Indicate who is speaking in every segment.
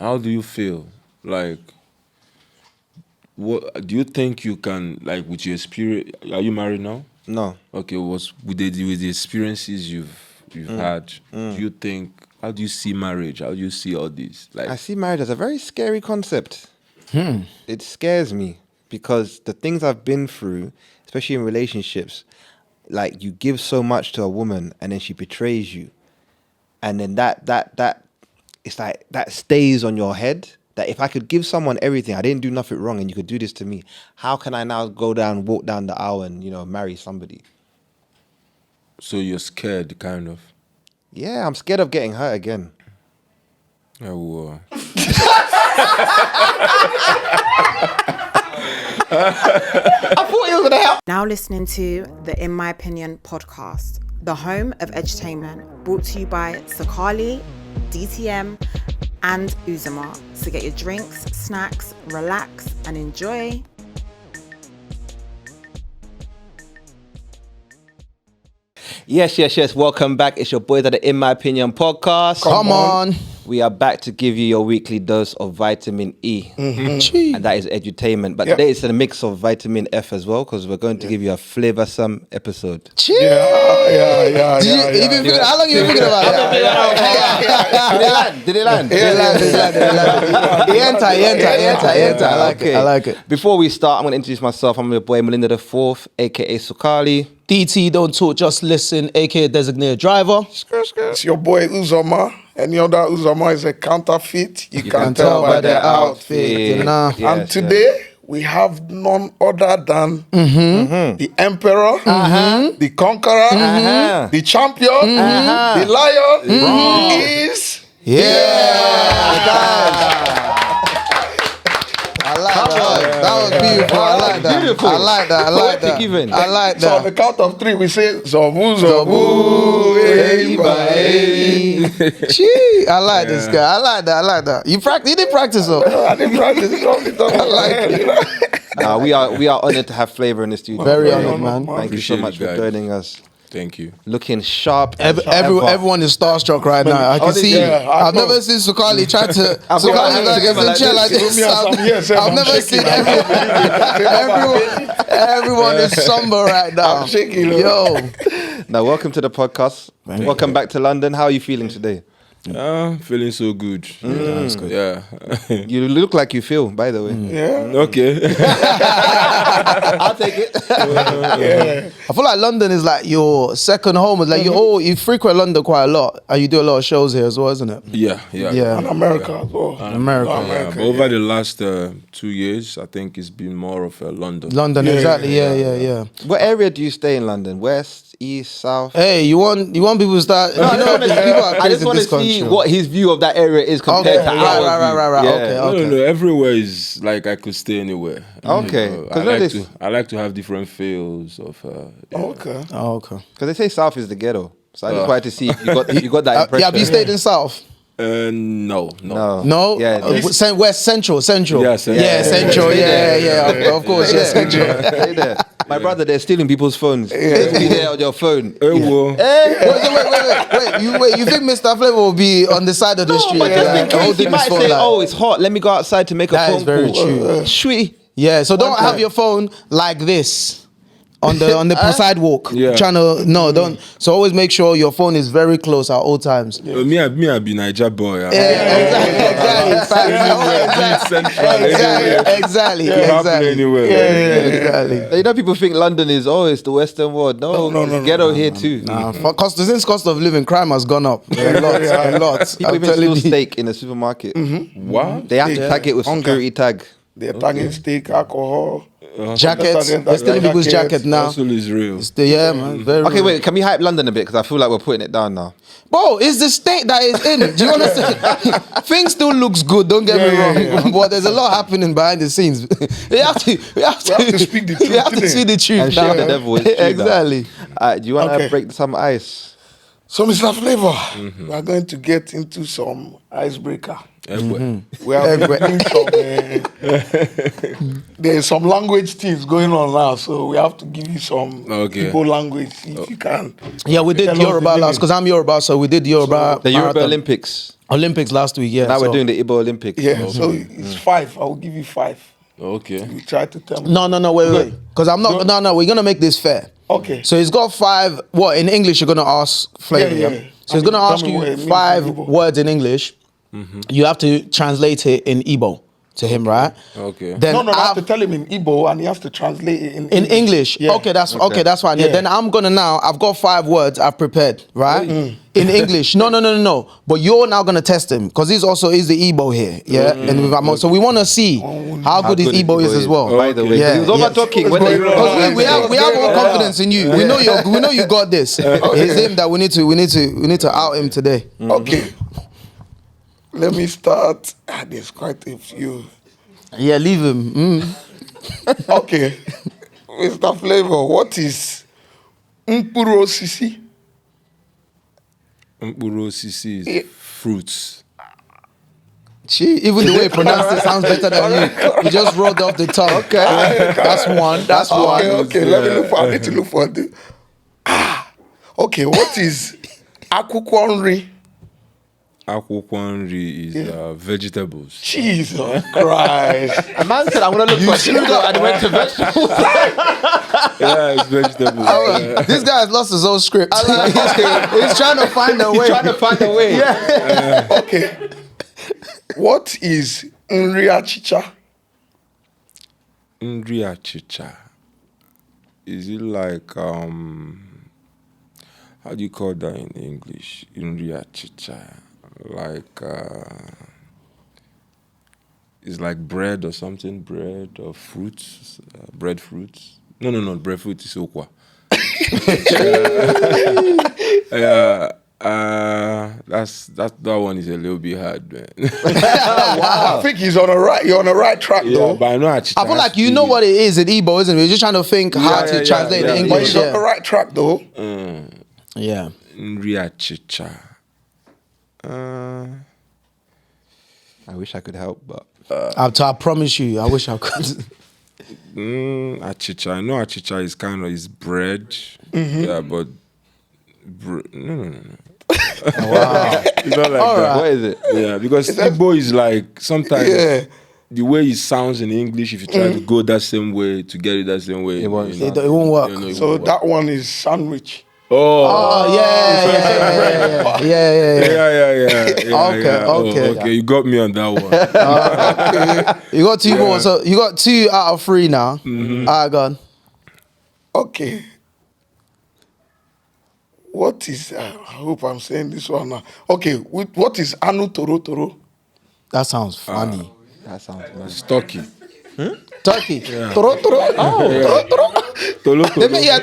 Speaker 1: how do you feel? Like, what do you think you can, like, with your experience? Are you married now?
Speaker 2: No.
Speaker 1: Okay, with the experiences you've had, do you think? How do you see marriage? How do you see all this? Like,
Speaker 2: I see marriage as a very scary concept. It scares me because the things I've been through, especially in relationships, like you give so much to a woman and then she betrays you, and then that it's like that stays on your head. That if I could give someone everything, I didn't do nothing wrong, and you could do this to me, how can I now walk down the aisle and marry somebody?
Speaker 1: so you're scared, kind of.
Speaker 2: Yeah, I'm scared of getting hurt again.
Speaker 1: Oh,
Speaker 3: I thought you were gonna help.
Speaker 4: Now listening to the In My Opinion podcast, the home of edutainment, brought to you by Sakali, DTM, and Uzuma. So get your drinks, snacks, relax, and enjoy.
Speaker 2: Yes. Welcome back. It's your boys at the In My Opinion podcast.
Speaker 3: Come on.
Speaker 2: We are back to give you your weekly dose of vitamin E. And that is edutainment. But today it's a mix of vitamin F as well, because we're going to give you a flavoursome episode.
Speaker 3: Yeah. How long you been thinking about it?
Speaker 2: Did it land?
Speaker 3: He enter. I like it.
Speaker 2: Before we start, I'm going to introduce myself. I'm your boy Melinda the Fourth, aka Sukali.
Speaker 3: DT, don't talk, just listen, aka designated driver.
Speaker 5: It's your boy Uzoma. Any other Uzoma is a counterfeit. You can tell by the outfit. And today we have none other than the Emperor, the Conqueror, the Champion, the Lion is
Speaker 3: That was beautiful. I like that.
Speaker 5: So on the count of three, we say Nzogbu, Enyimba.
Speaker 3: Gee, I like this guy. I like that. You didn't practice though.
Speaker 5: I didn't practice it. I like it.
Speaker 2: We are honoured to have flavour in the studio.
Speaker 3: Very honoured, man.
Speaker 2: Thank you so much for joining us.
Speaker 1: thank you.
Speaker 2: Looking sharp.
Speaker 3: Everyone is starstruck right now. I can see. I've never seen Sukali try to. Sukali like this. I've never seen everyone is somber right now.
Speaker 5: I'm shaking.
Speaker 3: Yo.
Speaker 2: Now, welcome to the podcast. Welcome back to London. How are you feeling today?
Speaker 1: Feeling so good.
Speaker 3: That's good.
Speaker 1: Yeah.
Speaker 2: You look like you feel, by the way.
Speaker 5: Yeah.
Speaker 1: Okay.
Speaker 2: I'll take it.
Speaker 3: I feel like London is like your second home. It's like you frequent London quite a lot, and you do a lot of shows here as well, isn't it?
Speaker 1: Yeah.
Speaker 5: And America as well.
Speaker 3: America.
Speaker 1: Yeah, but over the last 2 years, I think it's been more of London.
Speaker 3: London, exactly. Yeah.
Speaker 2: What area do you stay in London? West, east, south?
Speaker 3: Hey, you want people to start? People are
Speaker 2: I just want to see what his view of that area is compared to ours.
Speaker 3: Right.
Speaker 2: Yeah.
Speaker 3: Okay.
Speaker 1: No. Everywhere is like I could stay anywhere.
Speaker 2: Okay.
Speaker 1: I like to have different feels of.
Speaker 5: Okay.
Speaker 3: Okay.
Speaker 2: Because they say south is the ghetto. So I just wanted to see if you got that impression.
Speaker 3: Have you stayed in South?
Speaker 1: No.
Speaker 3: No.
Speaker 2: Yeah.
Speaker 3: West Central.
Speaker 1: Yeah, Central.
Speaker 3: Yeah, Central. Yeah. Of course. Yeah, Central.
Speaker 2: Stay there. My brother, they're stealing people's phones. Just be there on your phone.
Speaker 3: Wait. You think Mr. Flavour will be on the side of the street?
Speaker 2: But just in case he
Speaker 3: holding
Speaker 2: might
Speaker 3: his phone
Speaker 2: say,
Speaker 3: like-
Speaker 2: "Oh, it's hot. Let me go outside to make a phone
Speaker 3: That is very
Speaker 2: call."
Speaker 3: true.
Speaker 2: Sweet.
Speaker 3: Yeah, so don't have your phone like this on the sidewalk.
Speaker 1: Yeah.
Speaker 3: Don't. So always make sure your phone is very close at all times.
Speaker 1: Me, I be Niger boy.
Speaker 3: Exactly.
Speaker 1: Anywhere.
Speaker 3: Exactly.
Speaker 2: You know, people think London is it's the Western world. No, it's ghetto here too.
Speaker 3: Since cost of living, crime has gone up a lot.
Speaker 2: People even steal steak in the supermarket.
Speaker 1: What?
Speaker 2: They have to tag it with security tag.
Speaker 5: They're tagging steak, alcohol.
Speaker 3: Jackets. They're stealing people's jackets now.
Speaker 1: Hustle is real.
Speaker 3: Yeah, man. Very
Speaker 2: Okay,
Speaker 3: real.
Speaker 2: wait. Can we hype London a bit? Because I feel like we're putting it down now.
Speaker 3: Bro, it's the state that is in. Do you understand? Things still looks good, don't get me wrong. But there's a lot happening behind the scenes. We have to speak the truth. We have to see the truth.
Speaker 2: And show the devil is true.
Speaker 3: Exactly.
Speaker 2: Do you want to break some ice?
Speaker 5: So, Mr. Flavour, we are going to get into some icebreaker. We have been doing there's some language things going on now, so we have to give you some Igbo language if you can.
Speaker 3: Yeah, we did Yoruba last, because I'm Yoruba, so we did Yoruba.
Speaker 2: The Yoruba
Speaker 3: marathon.
Speaker 2: Olympics
Speaker 3: last week, yeah.
Speaker 2: Now we're doing the Igbo Olympics.
Speaker 5: Yeah, so it's 5. I will give you 5.
Speaker 1: Okay.
Speaker 5: You try to tell me.
Speaker 3: No, wait. Because I'm not, no, we're going to make this fair.
Speaker 5: Okay.
Speaker 3: So he's got 5, what, in English you're going to ask Flavor, yeah? So he's going to ask you 5 words in English. You have to translate it in Igbo to him, right?
Speaker 1: Okay.
Speaker 3: Then
Speaker 5: I have to tell him in Igbo and he has to translate it in
Speaker 3: English.
Speaker 5: Yeah.
Speaker 3: Okay, that's fine. Yeah. Then I'm gonna I've got 5 words I've prepared, right? In English. No. But you're now gonna test him because he's the Igbo here, yeah. And so we want to see how good his Igbo is as well.
Speaker 2: By the way, he was over talking.
Speaker 3: Because we have all confidence in you. We know you got this. It's him that we need to out him today.
Speaker 5: Okay. Let me start. There's quite a few.
Speaker 3: Yeah, leave him.
Speaker 5: Okay. Mr. Flavour, what is Mkpuru Osisi?
Speaker 1: Mkpuru Osisi is fruits.
Speaker 3: Even the way you pronounce it sounds better than you. You just rolled off the tongue.
Speaker 5: Okay.
Speaker 3: That's one.
Speaker 5: Okay. Let me look for. I need to look for the. Okay. What is akwukwo nri?
Speaker 1: Akwukwo nri is vegetables.
Speaker 5: Jesus Christ.
Speaker 2: A man said, I'm going to look for sugar and went to vegetables.
Speaker 1: Yeah, it's vegetables.
Speaker 3: This guy has lost his own script. He's trying to find a way.
Speaker 5: Yeah. Okay. What is nri achicha?
Speaker 1: Nri achicha. Is it like, how do you call that in English? Nri achicha. Like it's like bread or something, bread or fruits, breadfruits. No, breadfruit is okwa. That one is a little bit hard, man.
Speaker 5: Wow. I think you're on the right track though.
Speaker 1: But I know I
Speaker 3: feel like you know what it is in Igbo, isn't it? You're just trying to think how to translate the English.
Speaker 5: But you're on the right track though.
Speaker 3: Yeah.
Speaker 1: Nri achicha.
Speaker 2: I wish I could help, but
Speaker 3: I promise you, I wish I could.
Speaker 1: Achicha. I know achicha is is bread. Yeah, but no.
Speaker 3: Wow.
Speaker 1: It's not like that.
Speaker 2: What is it?
Speaker 1: Yeah, because Igbo is like sometimes the way it sounds in English, if you try to go that same way to get it that same way,
Speaker 3: it won't work.
Speaker 5: So that one is sandwich.
Speaker 3: Oh, yeah.
Speaker 1: Okay. You got me on that one.
Speaker 3: You got 2 more. So you got 2 out of 3 now. All right, go on.
Speaker 5: Okay. What is? I hope I'm saying this one now. Okay. What is anu toro toro?
Speaker 3: That sounds funny.
Speaker 2: That sounds nice.
Speaker 1: It's turkey.
Speaker 3: Turkey. Toro toro. Oh, toro toro.
Speaker 1: Tolo.
Speaker 3: Even I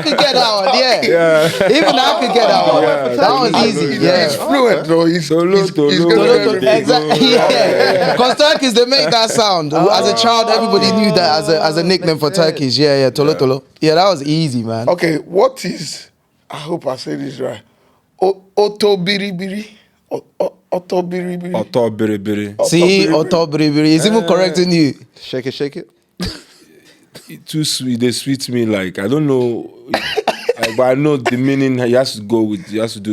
Speaker 3: could get that one. Yeah. Even I could get that one. That was easy.
Speaker 5: He's fluent though. He's
Speaker 3: exactly. Yeah. Because Turkeys, they make that sound. As a child, everybody knew that as a nickname for turkeys. Yeah. Tolo. Yeah, that was easy, man.
Speaker 5: Okay. What is? I hope I say this right. Otobiribiri.
Speaker 1: Otobiribiri.
Speaker 3: See, otobiribiri. He's even correcting you.
Speaker 2: Shake it.
Speaker 1: Too sweet. They sweet me like I don't know, but I know the meaning. He has to do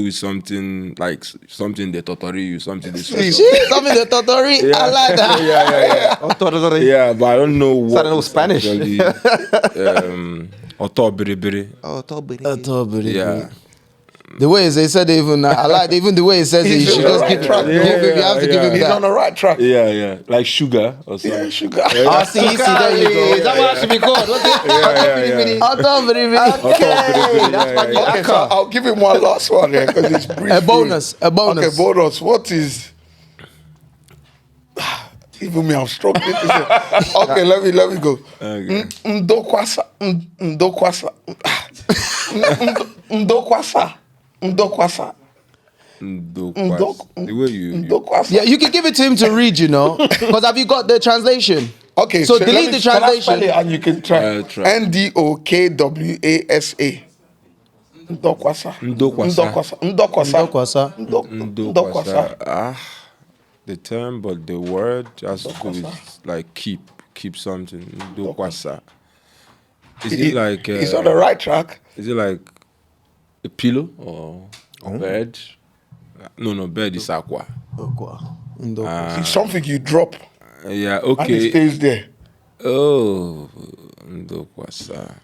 Speaker 1: with something like something they totori you, something they sweet.
Speaker 3: Something they totori. Yeah. I like that.
Speaker 1: Yeah, but I don't know what.
Speaker 2: Sounding all Spanish.
Speaker 1: Otobiribiri.
Speaker 3: Otobiribiri.
Speaker 1: Yeah.
Speaker 3: The way they said even I like even the way it says it. You should just give him. You have to give him that.
Speaker 5: He's on the right track.
Speaker 1: Yeah. Like sugar or something.
Speaker 5: Yeah, sugar.
Speaker 3: See, there you go.
Speaker 2: Is that what I should be called? What's it?
Speaker 3: Okay,
Speaker 2: that's funny.
Speaker 5: Okay, so I'll give him one last one here because it's brief.
Speaker 3: A bonus.
Speaker 5: Okay, bonus. What is? Even me, I'm struggling. Okay, let me go.
Speaker 1: Okay.
Speaker 5: Ndokwasa.
Speaker 1: The way you
Speaker 5: Ndokwasa.
Speaker 3: You can give it to him to read, because have you got the translation?
Speaker 5: Okay,
Speaker 3: so delete the translation.
Speaker 5: And you can try.
Speaker 1: Ndokwasa.
Speaker 5: Ndokwasa.
Speaker 1: The term, but the word has to do with like keep something. Ndokwasa. Is it like?
Speaker 5: It's on the right track.
Speaker 1: Is it like a pillow or bed? No, bed is aqua.
Speaker 5: It's something you drop.
Speaker 1: Yeah,
Speaker 5: And
Speaker 1: okay.
Speaker 5: it stays there.
Speaker 1: Oh, Ndokwasa.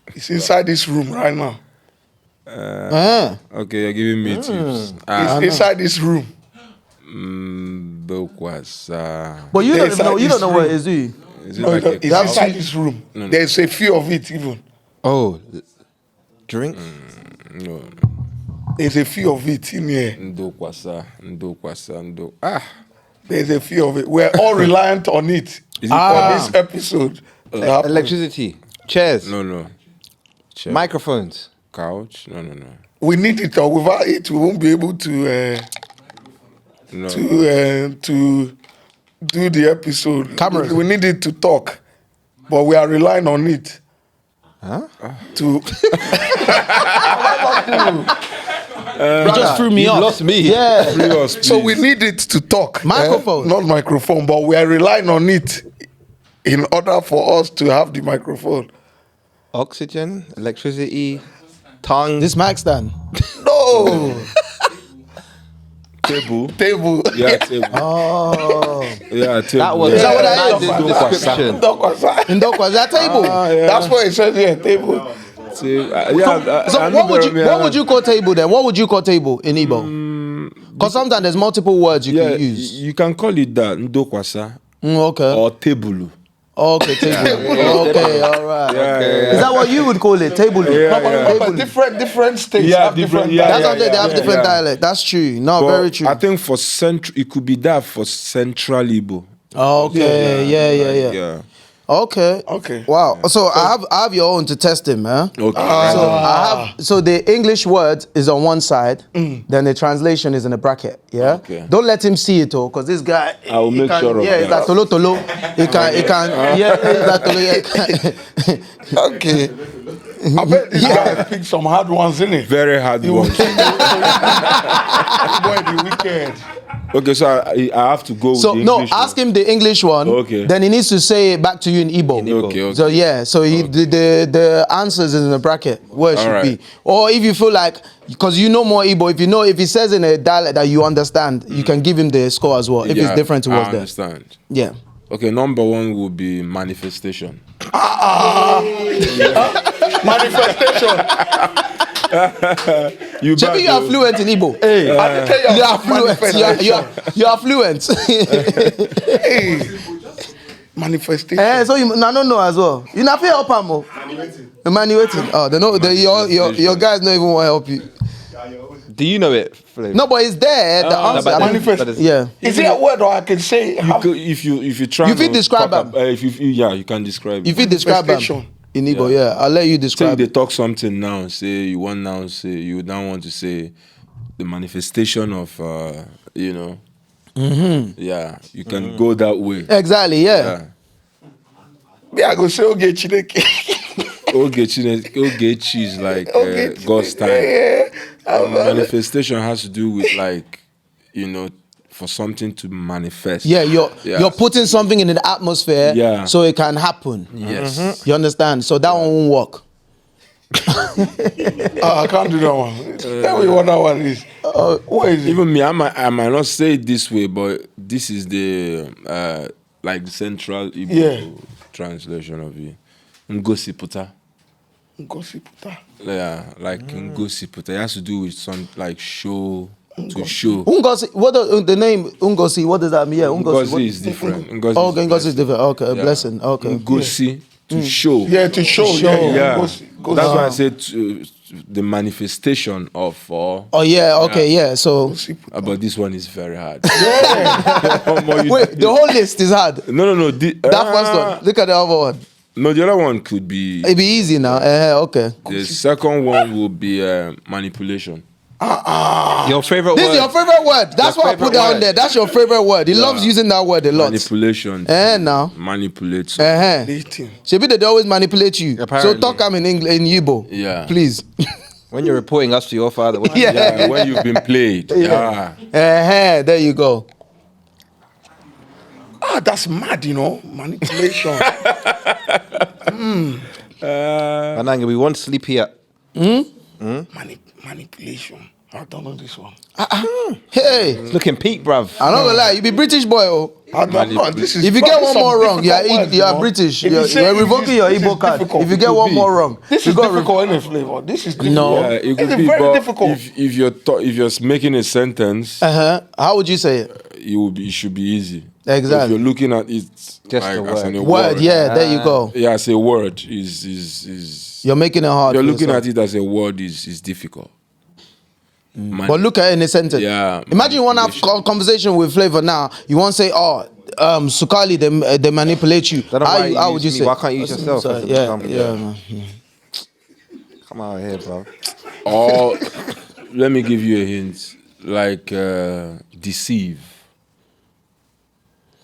Speaker 5: It's inside this room right now.
Speaker 1: Okay, you're giving me tips.
Speaker 5: It's inside this room.
Speaker 1: Ndokwasa.
Speaker 3: But you
Speaker 5: There's
Speaker 3: don't know
Speaker 5: like
Speaker 3: what
Speaker 5: this
Speaker 3: it is, do you?
Speaker 1: Is it
Speaker 5: No,
Speaker 1: like
Speaker 5: it's
Speaker 1: a
Speaker 5: inside this room.
Speaker 1: No.
Speaker 5: There's a few of it even.
Speaker 2: Oh, drink.
Speaker 1: No.
Speaker 5: There's a few of it in here.
Speaker 1: Ndokwasa.
Speaker 5: There's a few of it. We're all reliant on it.
Speaker 1: Is it
Speaker 5: For this episode. to happen.
Speaker 2: Electricity. Chairs.
Speaker 1: No. Chair.
Speaker 2: Microphones.
Speaker 1: Couch? No.
Speaker 5: We need it, or without it, we won't be able to
Speaker 1: No.
Speaker 5: to do the episode.
Speaker 3: Cameras.
Speaker 5: We need it to talk, but we are relying on it.
Speaker 2: Huh?
Speaker 5: To
Speaker 3: You just threw me
Speaker 2: you
Speaker 3: off.
Speaker 2: lost me.
Speaker 3: Yeah.
Speaker 1: Free us,
Speaker 5: so we
Speaker 1: please.
Speaker 5: need it to talk.
Speaker 3: Microphone.
Speaker 5: Not microphone, but we are relying on it in order for us to have the microphone.
Speaker 2: Oxygen, electricity, tongue.
Speaker 3: This mic stand.
Speaker 5: No
Speaker 1: Table.
Speaker 5: table.
Speaker 1: Yeah, table.
Speaker 3: Oh.
Speaker 1: Yeah, table.
Speaker 2: That was
Speaker 3: Is that what that
Speaker 2: a
Speaker 3: is?
Speaker 2: nice description.
Speaker 3: Ndokwa, is that table?
Speaker 5: That's what it says here. Table.
Speaker 3: So what would you call table then? What would you call table in Igbo? Because sometimes there's multiple words you can use.
Speaker 1: You can call it that, Ndokwasa,
Speaker 3: Okay.
Speaker 1: or tebulu.
Speaker 3: Okay, table. Okay, all right.
Speaker 1: Yeah.
Speaker 3: Is that what you would call it? Table.
Speaker 5: But different states
Speaker 1: Yeah,
Speaker 5: have different.
Speaker 1: different-
Speaker 3: That's what they have
Speaker 1: yeah,
Speaker 3: different
Speaker 1: yeah.
Speaker 3: dialect. That's true. No,
Speaker 1: But
Speaker 3: very true.
Speaker 1: I think for central, it could be that for central Igbo.
Speaker 3: Okay, yeah.
Speaker 1: Yeah.
Speaker 3: Okay.
Speaker 5: Okay.
Speaker 3: Wow. So I have your own to test him, man.
Speaker 1: Okay.
Speaker 3: So the English word is on one side, then the translation is in a bracket. Yeah.
Speaker 1: Okay.
Speaker 3: Don't let him see it all, because this guy.
Speaker 1: I will
Speaker 3: he
Speaker 1: make
Speaker 3: can,
Speaker 1: sure of
Speaker 3: Yeah, it's
Speaker 1: that.
Speaker 3: like tolo. He can. Yeah, it's like tolo. Yeah.
Speaker 5: Okay. I bet this guy picked some hard ones, innit?
Speaker 1: Very hard
Speaker 5: He
Speaker 1: one.
Speaker 5: was boy, the wicked.
Speaker 1: Okay, so I have to go with
Speaker 3: So
Speaker 1: the
Speaker 3: no,
Speaker 1: English
Speaker 3: ask
Speaker 1: one.
Speaker 3: him the English one.
Speaker 1: Okay.
Speaker 3: Then he needs to say it back to you in Igbo.
Speaker 1: Okay.
Speaker 3: So yeah, so the answers is in the bracket where it should
Speaker 1: Alright.
Speaker 3: be. Or if you feel like, because you know more Igbo, if he says in a dialect that you understand, you can give him the score as well. If it's different
Speaker 1: I
Speaker 3: towards that.
Speaker 1: understand.
Speaker 3: Yeah.
Speaker 1: Okay, number one will be manifestation.
Speaker 5: Manifestation.
Speaker 1: You
Speaker 3: Check
Speaker 1: back
Speaker 3: you are
Speaker 1: though.
Speaker 3: fluent in Igbo.
Speaker 5: I tell
Speaker 3: You are fluent.
Speaker 5: manifestation.
Speaker 3: You are fluent.
Speaker 5: Hey. Manifestation.
Speaker 3: So you I don't know as well. You not feel help him. Emmanuating. Oh, your guys don't even want to help you.
Speaker 2: Do you know it, Flav?
Speaker 3: No, but it's there. The answer.
Speaker 2: but
Speaker 3: I mean,
Speaker 5: manifest-
Speaker 3: yeah.
Speaker 5: Is it a word or I can say?
Speaker 1: If you try,
Speaker 3: You fit
Speaker 1: to
Speaker 3: describe
Speaker 1: talk
Speaker 3: am.
Speaker 1: if you can describe.
Speaker 3: If you describe them
Speaker 5: Manifestation.
Speaker 3: in Igbo, yeah, I'll let you
Speaker 1: say
Speaker 3: describe
Speaker 1: they
Speaker 3: it.
Speaker 1: talk something now, say you now want to say the manifestation of yeah, you can go that way.
Speaker 3: Exactly, yeah.
Speaker 5: Me, I go say okay, Chineke.
Speaker 1: Ogechi is like
Speaker 5: Ogechi.
Speaker 1: God's time.
Speaker 5: Yeah.
Speaker 1: Manifestation has to do with like, for something to manifest.
Speaker 3: Yeah, you're putting something in the atmosphere
Speaker 1: Yeah.
Speaker 3: so it can happen.
Speaker 1: Yes.
Speaker 3: You understand? So that one won't work.
Speaker 5: I can't do that one. Tell me what that one is. What is it?
Speaker 1: Even me, I might not say it this way, but this is the like the central Igbo translation of it. Ngosiputa.
Speaker 5: Ngosiputa.
Speaker 1: Yeah, like Ngosiputa. It has to do with some like show to show.
Speaker 3: Ungosi, the name Ungosi, what does that mean? Yeah,
Speaker 1: Ngozi is different.
Speaker 3: Okay, Ngosi is different. Okay, a
Speaker 1: Yeah.
Speaker 3: blessing. Okay.
Speaker 1: Ngosi to show.
Speaker 5: Yeah, to show.
Speaker 1: Yeah.
Speaker 5: Ngosi.
Speaker 1: That's why I said the manifestation of.
Speaker 3: Oh yeah, okay, yeah. So
Speaker 1: But this one is very hard.
Speaker 3: wait, the whole list is hard.
Speaker 1: No.
Speaker 3: That first one. Look at the other one.
Speaker 1: No, the other one could be.
Speaker 3: It'd be easy now. Okay.
Speaker 1: The second one will be manipulation.
Speaker 2: Your favorite
Speaker 3: This
Speaker 2: word.
Speaker 3: is your favorite word. That's why I put that on there. That's your favorite word. He loves using that word a lot.
Speaker 1: Manipulation.
Speaker 3: Now.
Speaker 1: Manipulate.
Speaker 5: Dating.
Speaker 3: Shebi they always manipulate you.
Speaker 2: Apparently.
Speaker 3: So talk him in English, in Igbo.
Speaker 1: Yeah.
Speaker 3: Please.
Speaker 2: When you're reporting us to your father.
Speaker 3: Yeah.
Speaker 1: When you've been played. Yeah.
Speaker 3: There you go.
Speaker 5: That's mad, manipulation.
Speaker 2: Ananga, we want sleep here.
Speaker 5: Manipulation. I don't know this one.
Speaker 3: Hey,
Speaker 2: It's looking peak, bruv.
Speaker 3: I'm not gonna lie, you be British boy. Oh.
Speaker 5: I don't know. This is
Speaker 3: If you get one more wrong, you are British.
Speaker 5: If you say
Speaker 3: You're revoking your
Speaker 5: this is
Speaker 3: Igbo card.
Speaker 5: difficult,
Speaker 3: If you
Speaker 5: it
Speaker 3: get
Speaker 5: could
Speaker 3: one
Speaker 5: be.
Speaker 3: more wrong,
Speaker 5: This
Speaker 3: you
Speaker 5: is
Speaker 3: got
Speaker 5: difficult in a flavor. This is difficult.
Speaker 3: No.
Speaker 1: Yeah, it
Speaker 5: This
Speaker 1: could
Speaker 5: is
Speaker 1: be,
Speaker 5: very
Speaker 1: but
Speaker 5: difficult.
Speaker 1: if you're making a sentence,
Speaker 3: How would you say it?
Speaker 1: it should be easy.
Speaker 3: Exactly.
Speaker 1: If you're looking at it
Speaker 2: Just
Speaker 1: like
Speaker 2: a
Speaker 1: as
Speaker 2: word.
Speaker 1: a
Speaker 3: Word, yeah, there you go.
Speaker 1: Yeah, as a word is
Speaker 3: You're making it hard.
Speaker 1: you're
Speaker 3: for
Speaker 1: looking
Speaker 3: yourself.
Speaker 1: at it as a word is difficult.
Speaker 3: But look at it in a sentence.
Speaker 1: Yeah,
Speaker 3: Imagine you want to have
Speaker 1: manipulation.
Speaker 3: conversation with Flavor now. You want to say, Sukali, they manipulate you.
Speaker 2: Don't know why
Speaker 3: How
Speaker 2: you
Speaker 3: would
Speaker 2: use
Speaker 3: you
Speaker 2: me.
Speaker 3: say?
Speaker 2: Why can't you use yourself as an example?
Speaker 3: Yeah, man.
Speaker 2: Come out here, bro.
Speaker 1: Or let me give you a hint, like deceive.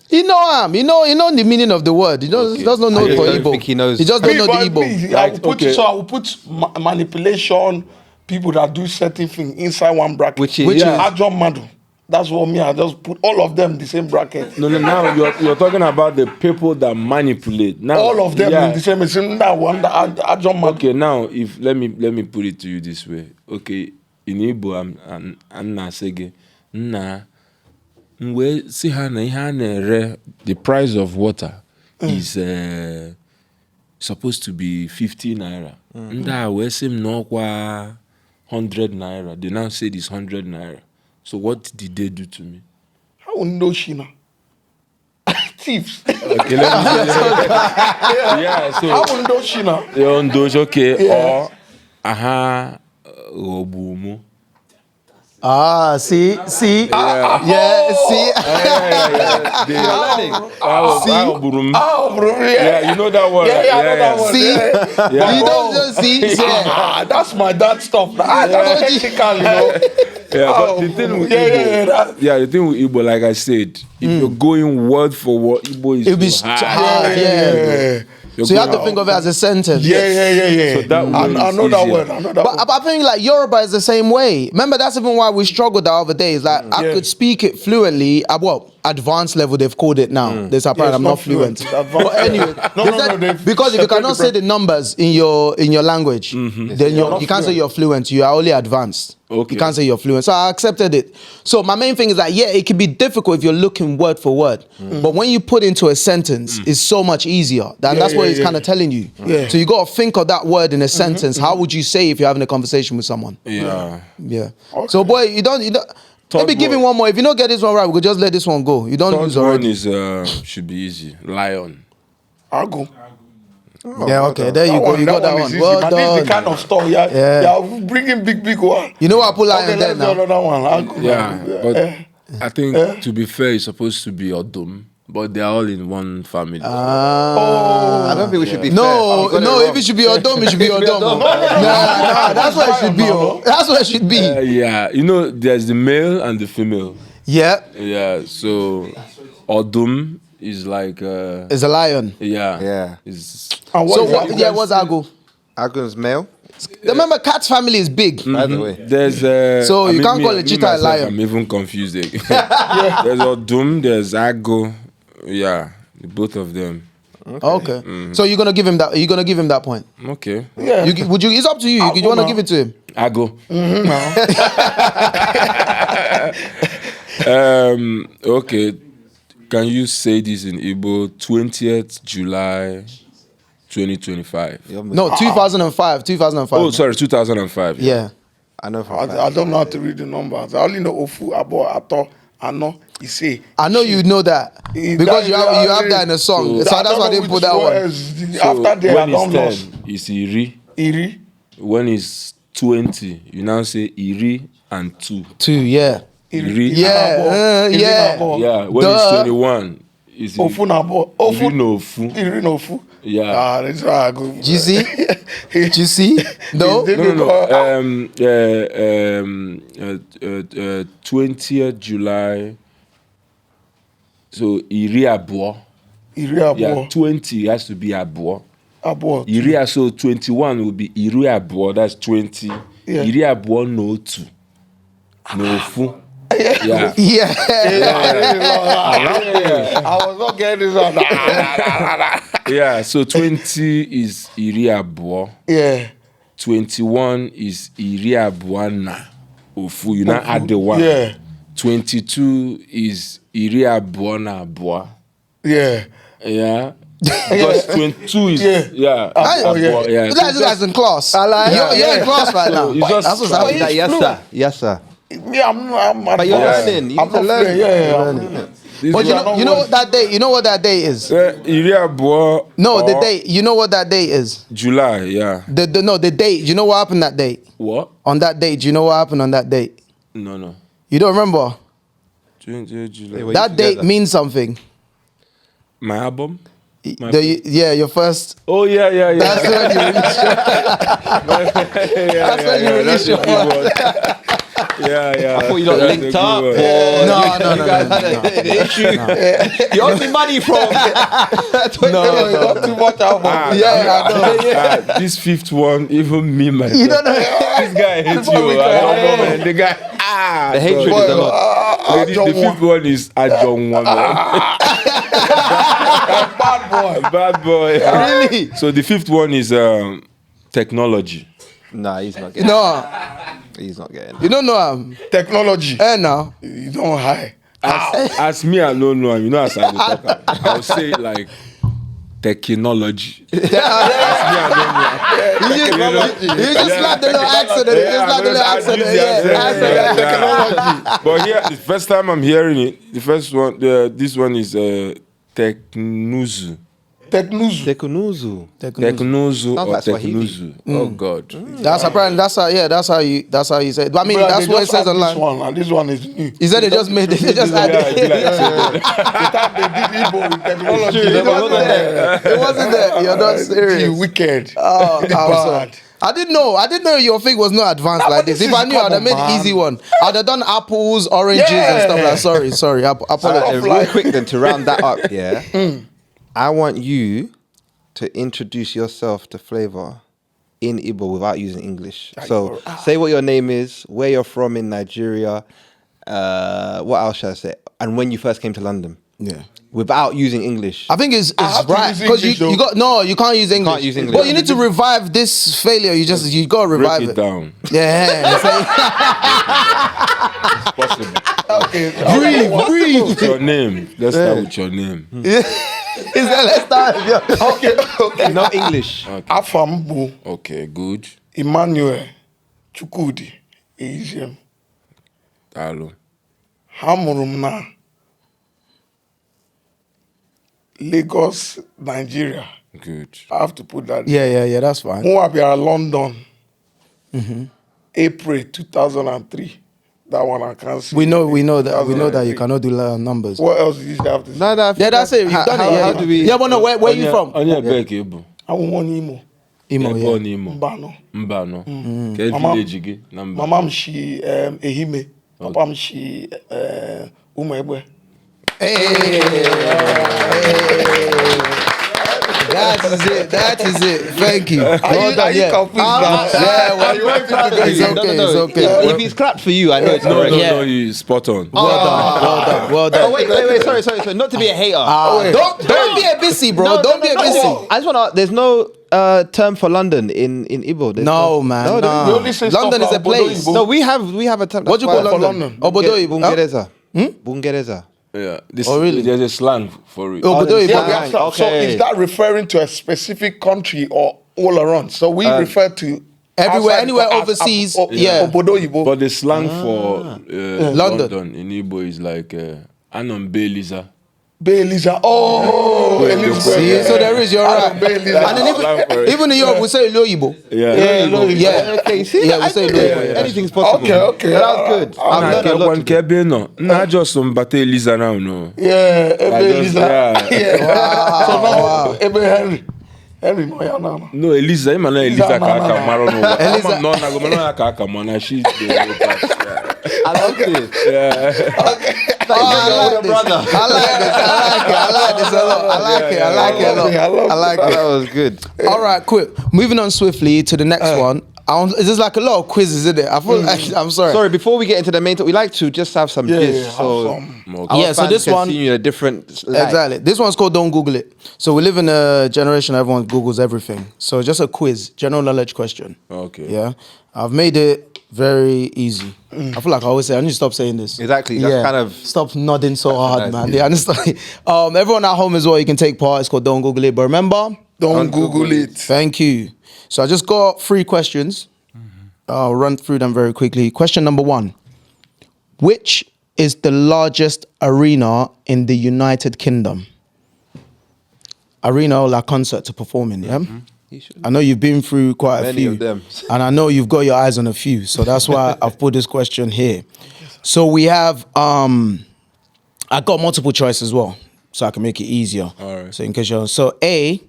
Speaker 3: You know the meaning of the word. He does not know
Speaker 2: I
Speaker 3: it for
Speaker 2: don't
Speaker 3: Igbo.
Speaker 2: think he knows.
Speaker 3: He just don't know the Igbo.
Speaker 5: I will put manipulation, people that do certain things inside one bracket.
Speaker 2: Which is-
Speaker 5: Ajon Madu. That's what me. I just put all of them in the same bracket.
Speaker 1: No. Now you're talking about the people that manipulate. Now
Speaker 5: All of them in the same. It's in that one. Ajon Madu.
Speaker 1: Okay, now if let me put it to you this way. Okay, in Igbo, I'm not saying na. We see how the price of water is supposed to be 50 naira. Nda we say no kwa 100 naira. They now say it's 100 naira. So what did they do to me?
Speaker 5: How will know Shina? Thieves.
Speaker 1: Okay, let me yeah, so
Speaker 5: How will know Shina?
Speaker 1: you're on those, okay,
Speaker 5: Yeah.
Speaker 1: or obumu.
Speaker 3: See? Yeah, see?
Speaker 1: Yeah, you know that word.
Speaker 5: Yeah, I know that one.
Speaker 3: See?
Speaker 5: Yeah.
Speaker 3: You don't just see? Yeah.
Speaker 5: That's my dad stuff. That's technical,
Speaker 1: Yeah, but the thing with Igbo, the thing with Igbo, like I said, if you're going word for word, Igbo is
Speaker 3: It'll be
Speaker 1: so hard.
Speaker 3: hard, yeah. So you have to think of it as a sentence.
Speaker 5: Yeah.
Speaker 1: So that
Speaker 5: I
Speaker 1: way
Speaker 5: know
Speaker 1: is
Speaker 5: that
Speaker 1: easier.
Speaker 5: word. I know that
Speaker 3: But
Speaker 5: word.
Speaker 3: I think like Yoruba is the same way. Remember, that's even why we struggled the other day. Is like I
Speaker 5: Yeah.
Speaker 3: could speak it fluently at what advanced level they've called it now. There's a part
Speaker 5: Yeah,
Speaker 3: I'm
Speaker 5: it's
Speaker 3: not
Speaker 5: not
Speaker 3: fluent.
Speaker 5: fluent. It's advanced.
Speaker 3: But anyway,
Speaker 5: No,
Speaker 3: they
Speaker 5: no,
Speaker 3: said-
Speaker 5: no, they've
Speaker 3: because if you
Speaker 5: separated
Speaker 3: cannot
Speaker 5: the
Speaker 3: say the numbers in your language, then
Speaker 5: not
Speaker 3: you can't say
Speaker 5: fluent.
Speaker 3: you're fluent. You are only advanced.
Speaker 1: Okay.
Speaker 3: You can't say you're fluent. So I accepted it. So my main thing is that it can be difficult if you're looking word for word. But when you put into a sentence, it's so much easier. And that's what it's kind of telling you.
Speaker 5: Yeah.
Speaker 3: So you got to think of that word in a sentence. How would you say if you're having a conversation with someone?
Speaker 1: Yeah.
Speaker 3: Yeah. So boy, you don't maybe give him
Speaker 1: one.
Speaker 3: one more. If you don't get this one right, we could just let this one go. You don't lose
Speaker 1: Third one
Speaker 3: already.
Speaker 1: is should be easy. Lion.
Speaker 5: I'll go.
Speaker 3: Yeah, okay, there you go. You got that one.
Speaker 5: is easy,
Speaker 3: Well
Speaker 5: but this is the
Speaker 3: done.
Speaker 5: kind of stuff. Yeah, bringing big one.
Speaker 3: You know what I put lion
Speaker 5: Okay,
Speaker 3: there
Speaker 5: let's do
Speaker 3: now?
Speaker 5: another one. I'll go.
Speaker 1: Yeah, but I think to be fair, it's supposed to be Odum, but they're all in one family.
Speaker 2: I don't think we should be fair.
Speaker 3: No,
Speaker 2: You got
Speaker 3: no,
Speaker 2: it
Speaker 3: if
Speaker 2: wrong.
Speaker 3: it should be your dome, it should be your dome.
Speaker 2: Odom.
Speaker 3: Nah, that's what it should be. Oh. That's what it should be.
Speaker 1: Yeah, you know, there's the male and the female.
Speaker 3: Yeah,
Speaker 1: Yeah, so Odum is like
Speaker 3: it's a lion.
Speaker 2: Yeah.
Speaker 1: Is
Speaker 5: And
Speaker 3: So
Speaker 5: is
Speaker 3: what?
Speaker 5: that?
Speaker 3: Yeah, what's Agu?
Speaker 2: Agun's male,
Speaker 3: Remember, cat's family is big.
Speaker 2: by the way.
Speaker 1: there's
Speaker 3: So you can't call it cheetah a lion.
Speaker 1: I'm even confused. There's Odum, there's Ago. Yeah, both of them.
Speaker 3: Okay. So you're gonna give him that? You're gonna give him that point?
Speaker 1: Okay.
Speaker 5: Yeah.
Speaker 3: Would you? It's up to you.
Speaker 5: I'll
Speaker 3: You
Speaker 5: go
Speaker 3: want to
Speaker 5: now.
Speaker 3: give it to him?
Speaker 1: Ago. Okay. Can you say this in Igbo? 20th July 2025.
Speaker 3: No, 2005. 2005.
Speaker 1: Oh, sorry, 2005.
Speaker 3: Yeah.
Speaker 2: I know for a fact.
Speaker 5: I don't know how to read the numbers. I only know Ofu, Abo, Ato, Ano, Ise.
Speaker 3: I know you know that because you have that in a song. So that's why I didn't put that one.
Speaker 1: So
Speaker 5: After that, I
Speaker 1: when
Speaker 5: don't
Speaker 1: it's
Speaker 5: lost.
Speaker 1: 10, it's Iri.
Speaker 5: Iri.
Speaker 1: When it's 20, you now say Iri and 2.
Speaker 3: 2, yeah.
Speaker 1: Iri.
Speaker 3: Yeah,
Speaker 5: Iri
Speaker 3: yeah.
Speaker 5: Abo.
Speaker 1: Yeah, when
Speaker 3: Duh.
Speaker 1: it's 21, Is
Speaker 5: Ofu na bo. Ofu.
Speaker 1: Ofu.
Speaker 5: Ofu.
Speaker 1: Yeah.
Speaker 5: Ah, that's why I go.
Speaker 3: Do you see? Do you see? No.
Speaker 1: No. 20th July. So iri abụọ. Yeah, 20 has to be abụọ. Iri, so 21 will be iri abụọ. That's 20.
Speaker 5: Yeah.
Speaker 1: Iri abụọ n'otu. N'ofu. Yeah.
Speaker 5: I was not getting this one.
Speaker 1: Yeah, so 20 is iri abụọ.
Speaker 5: Yeah.
Speaker 1: 21 is iri abụọ na ofu. You now add the one.
Speaker 5: Yeah.
Speaker 1: 22 is iri abụọ na abụọ.
Speaker 5: Yeah.
Speaker 1: Yeah. Because 22 is yeah.
Speaker 5: Yeah.
Speaker 1: Yeah.
Speaker 3: You guys in class. You're in class right now.
Speaker 1: You just
Speaker 3: That's what's happening.
Speaker 2: Yes, sir. Yes, sir.
Speaker 5: Me, I'm
Speaker 2: But you're learning. You
Speaker 5: I'm
Speaker 2: need to
Speaker 5: not
Speaker 2: learn.
Speaker 5: learning. Yeah.
Speaker 3: But you know what that day? You know what that day is?
Speaker 1: Iri abụọ.
Speaker 3: No, the date. You know what that day is?
Speaker 1: July, yeah.
Speaker 3: The date. You know what happened that day?
Speaker 1: What?
Speaker 3: On that date, you know what happened on that date?
Speaker 1: No.
Speaker 3: You don't remember?
Speaker 1: 20th July.
Speaker 2: Wait,
Speaker 3: That date
Speaker 2: together.
Speaker 3: means something.
Speaker 1: My album?
Speaker 3: Your first.
Speaker 1: Oh yeah.
Speaker 3: That's when you release your. That's when you release your.
Speaker 1: Yeah.
Speaker 2: I thought you got
Speaker 1: That's
Speaker 2: linked
Speaker 1: a
Speaker 2: up.
Speaker 1: good one.
Speaker 3: No.
Speaker 2: The issue. You owed me money from.
Speaker 5: Not too much album.
Speaker 3: Yeah, I know.
Speaker 1: This fifth one, even me myself.
Speaker 3: You don't know.
Speaker 1: This guy hates you. I don't know, man. The guy.
Speaker 2: The hatred
Speaker 1: God.
Speaker 2: is a lot.
Speaker 1: The fifth one is Ajong one. Bad boy.
Speaker 3: Really?
Speaker 1: So the fifth one is technology.
Speaker 2: Nah, he's not getting.
Speaker 3: No,
Speaker 2: He's not getting.
Speaker 3: you don't know him.
Speaker 5: Technology.
Speaker 3: No.
Speaker 5: You don't hide.
Speaker 1: As me, I don't know him. You know, as I dey talk, I'll say like technology.
Speaker 3: You just slapped the little accent. You just slapped the little accent.
Speaker 1: Yeah. But here, the first time I'm hearing it, the first one, this one is Teknuzu.
Speaker 2: Tekunuzu.
Speaker 1: Teknuzu
Speaker 2: Sounds
Speaker 1: or
Speaker 2: like Swahili.
Speaker 1: Teknuzu. Oh God.
Speaker 3: That's apparently that's how you say it. But I mean
Speaker 5: But
Speaker 3: that's
Speaker 5: they
Speaker 3: what it
Speaker 5: just
Speaker 3: says
Speaker 5: add
Speaker 3: online.
Speaker 5: This one, and this one is new.
Speaker 3: He said they just made it. They just
Speaker 1: Yeah,
Speaker 3: added
Speaker 1: I feel like
Speaker 5: The time they did Igbo with technology,
Speaker 3: it. It wasn't there. You're not
Speaker 5: You
Speaker 3: serious.
Speaker 5: wicked.
Speaker 3: Oh, I'm sorry.
Speaker 5: Bad.
Speaker 3: I didn't know your thing was not advanced
Speaker 5: Nah,
Speaker 3: like
Speaker 5: but
Speaker 3: this.
Speaker 5: this
Speaker 3: If
Speaker 5: is
Speaker 3: I knew, I'd have made
Speaker 5: common,
Speaker 3: the easy one. I'd have done apples, oranges, and stuff like that. Sorry. I apologize.
Speaker 2: Real quick then, to round that up, yeah. I want you to introduce yourself to Flavour in Igbo without using English. So say what your name is, where you're from in Nigeria, what else should I say? And when you first came to London.
Speaker 3: Yeah.
Speaker 2: Without using English.
Speaker 3: I think it's
Speaker 5: have to
Speaker 3: right
Speaker 5: use
Speaker 3: because
Speaker 5: English,
Speaker 3: you got you can't use English.
Speaker 2: Can't use English.
Speaker 3: But you need to revive this failure. You got to revive
Speaker 1: Break it down.
Speaker 3: Yeah.
Speaker 1: It's possible.
Speaker 5: Okay.
Speaker 3: breathe.
Speaker 1: What's your name? Let's start with your name.
Speaker 3: Let's start.
Speaker 5: Okay.
Speaker 2: No English.
Speaker 5: Afambu
Speaker 1: Okay, good.
Speaker 5: Emmanuel Chukwudi Asian.
Speaker 1: Hello.
Speaker 5: Hamurum na Lagos, Nigeria.
Speaker 1: Good.
Speaker 5: I have to put that.
Speaker 3: Yeah. That's fine.
Speaker 5: Muabia, London. April 2003. That one I can't see.
Speaker 3: We know that you
Speaker 5: 2003.
Speaker 3: cannot do numbers.
Speaker 5: What else did you have to say?
Speaker 2: No,
Speaker 3: Yeah, that's it. You've done it.
Speaker 2: How do we?
Speaker 3: Yeah, but no, where you from?
Speaker 1: Onye beg Igbo.
Speaker 5: I want Imo.
Speaker 3: Imo,
Speaker 1: Ebe
Speaker 3: yeah.
Speaker 1: ọ n'Imo.
Speaker 5: Mbano.
Speaker 1: Mbano. Ke
Speaker 5: Mama-
Speaker 1: village gị na Mbano.
Speaker 5: Mama m shi Ehime. Papa m shi Umegbe.
Speaker 3: That is it. Thank you. Well
Speaker 5: Are
Speaker 3: done,
Speaker 5: you
Speaker 3: yeah.
Speaker 5: confused now?
Speaker 3: Yeah, well,
Speaker 5: You want me to go
Speaker 3: it's
Speaker 5: in?
Speaker 3: okay. It's okay.
Speaker 2: If he's clapped for you, I know it's
Speaker 1: No,
Speaker 2: correct.
Speaker 3: Yeah.
Speaker 1: you spot on.
Speaker 3: Well done.
Speaker 2: Oh wait, sorry. Not to be a hater.
Speaker 3: Don't be a busy, bro.
Speaker 2: No,
Speaker 3: Don't be a busy.
Speaker 2: I just want to. There's no term for London in Igbo. There's
Speaker 3: No, man.
Speaker 2: No,
Speaker 3: nah.
Speaker 5: We only say
Speaker 3: London is
Speaker 5: stuff
Speaker 3: a
Speaker 5: about
Speaker 3: place.
Speaker 5: Obodo
Speaker 2: no, we have a term.
Speaker 3: What do you
Speaker 2: that's
Speaker 3: call
Speaker 2: why-
Speaker 3: London?
Speaker 5: London.
Speaker 3: Obodo Ibo.
Speaker 2: Bungereza. Bungereza.
Speaker 1: Yeah. This,
Speaker 3: Oh, really?
Speaker 1: There's a slang for it.
Speaker 3: Obodo Ibo.
Speaker 5: Yeah, we have stuff. So
Speaker 2: Okay.
Speaker 5: is that referring to a specific country or all around? So we refer to
Speaker 3: Everywhere,
Speaker 5: outside
Speaker 3: anywhere
Speaker 5: as
Speaker 3: overseas,
Speaker 5: Obodo
Speaker 3: yeah.
Speaker 5: Ibo.
Speaker 1: But the slang for
Speaker 3: London.
Speaker 1: London in Igbo is like Anambeliza.
Speaker 5: Bailey's. Oh, Elizabeth.
Speaker 3: See, so there is, you're right.
Speaker 5: Bailey's.
Speaker 3: And then even in Europe, we say Loyibo. Yeah.
Speaker 2: Okay, see,
Speaker 3: Yeah, we say Loyibo.
Speaker 2: anything's possible.
Speaker 5: Okay.
Speaker 2: That was good. I've learned a lot today.
Speaker 1: Not just some Bate Eliza now, no.
Speaker 5: Yeah, Bailey's.
Speaker 1: yeah.
Speaker 5: Yeah. So now, Henry. Henry, no, yeah, no.
Speaker 1: No, Eliza, I'm not Eliza Kaka Maro.
Speaker 3: Eliza-
Speaker 1: No, I'm not Kaka Mana. She's the
Speaker 2: I love it.
Speaker 3: I like this. I like this a lot. I like it a lot. I like
Speaker 2: That
Speaker 3: it.
Speaker 2: was good.
Speaker 3: All right, quick. Moving on swiftly to the next one. There's like a lot of quizzes in it. I feel like, I'm sorry.
Speaker 2: Sorry, before we get into the main talk, we like to just have some gist.
Speaker 5: have
Speaker 2: So
Speaker 5: some.
Speaker 2: our
Speaker 3: Yeah, so
Speaker 2: fans
Speaker 3: this
Speaker 2: can
Speaker 3: one-
Speaker 2: see you in a different light.
Speaker 3: Exactly. This one's called Don't Google It. So we live in a generation everyone Googles everything. So just a quiz, general knowledge question.
Speaker 1: Okay.
Speaker 3: Yeah. I've made it very easy. I feel like I always say, I need to stop saying this.
Speaker 2: Exactly, that's kind of-
Speaker 3: Stop nodding so hard,
Speaker 2: nice.
Speaker 3: man. You understand? Everyone at home as well, you can take part. It's called Don't Google It. But remember,
Speaker 5: Don't Google it.
Speaker 3: thank you. So I just got 3 questions. I'll run through them very quickly. Question number 1. Which is the largest arena in the United Kingdom? Arena, like concert to perform in, yeah?
Speaker 2: You should.
Speaker 3: I know you've been through quite a
Speaker 2: Many
Speaker 3: few.
Speaker 2: of them.
Speaker 3: And I know you've got your eyes on a few. So that's why I've put this question here. So we have, I got multiple choice as well. So I can make it easier.
Speaker 1: All right.
Speaker 3: So in case you're, so A,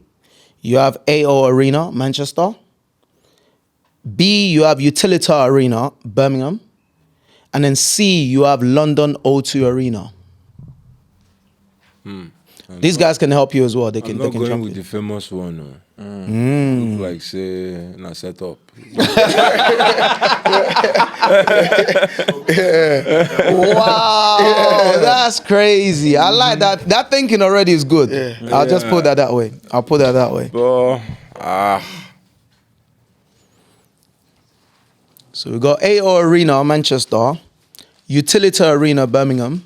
Speaker 3: you have AO Arena, Manchester. B, you have Utilita Arena, Birmingham. And then C, you have London O2 Arena. These guys can help you as well. They
Speaker 1: I'm
Speaker 3: can,
Speaker 1: not
Speaker 3: they can
Speaker 1: going
Speaker 3: jump
Speaker 1: with
Speaker 3: in.
Speaker 1: the famous one. No. Look like say na set up.
Speaker 3: Wow, that's crazy. I like that. That thinking already is good. I'll just put that way. I'll put that way.
Speaker 1: But
Speaker 3: So we got AO Arena, Manchester, Utilita Arena, Birmingham,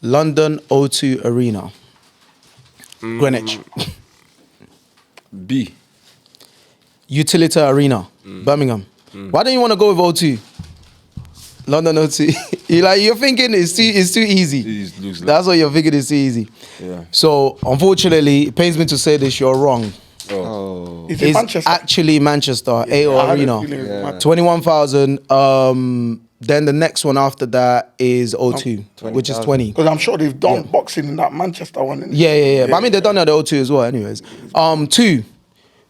Speaker 3: London O2 Arena, Greenwich.
Speaker 1: B.
Speaker 3: Utilita Arena, Birmingham. Why don't you want to go with O2? London O2. You're thinking it's too easy.
Speaker 1: It looks like-
Speaker 3: That's what you're thinking is too easy.
Speaker 1: Yeah.
Speaker 3: So unfortunately, it pains me to say this, you're wrong.
Speaker 1: Oh.
Speaker 5: It's in
Speaker 3: It's
Speaker 5: Manchester.
Speaker 3: actually Manchester, AO
Speaker 5: I had a
Speaker 3: Arena.
Speaker 5: feeling it was Manchester.
Speaker 3: 21,000. Then the next one after that is O2, which is 20.
Speaker 5: Because I'm sure they've done boxing in that Manchester one. innit?
Speaker 3: Yeah. But I mean, they've done it at the O2 as well, anyways. 2.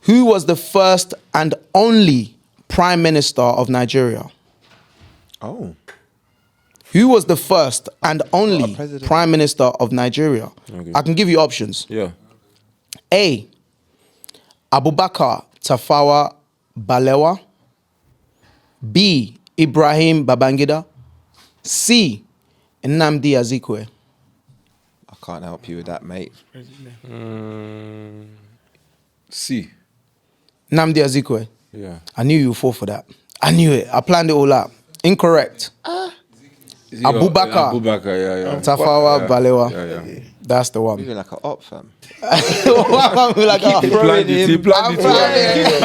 Speaker 3: Who was the first and only Prime Minister of Nigeria?
Speaker 2: Oh.
Speaker 3: Who was the first and only
Speaker 2: president.
Speaker 3: Prime Minister of Nigeria?
Speaker 1: Okay.
Speaker 3: I can give you options.
Speaker 1: Yeah.
Speaker 3: A. Abubakar Tafawa Balewa. B. Ibrahim Babangida. C. Nnamdi Azikiwe.
Speaker 2: I can't help you with that, mate.
Speaker 1: C.
Speaker 3: Nnamdi Azikiwe.
Speaker 1: Yeah.
Speaker 3: I knew you would fall for that. I knew it. I planned it all out. Incorrect.
Speaker 1: Is it
Speaker 3: Abubakar.
Speaker 1: Abubakar, yeah.
Speaker 3: Tafawa Balewa.
Speaker 1: Yeah.
Speaker 3: That's the one.
Speaker 2: You're like an op, fam.
Speaker 3: Why am I like, oh,
Speaker 1: He planned it. He planned it.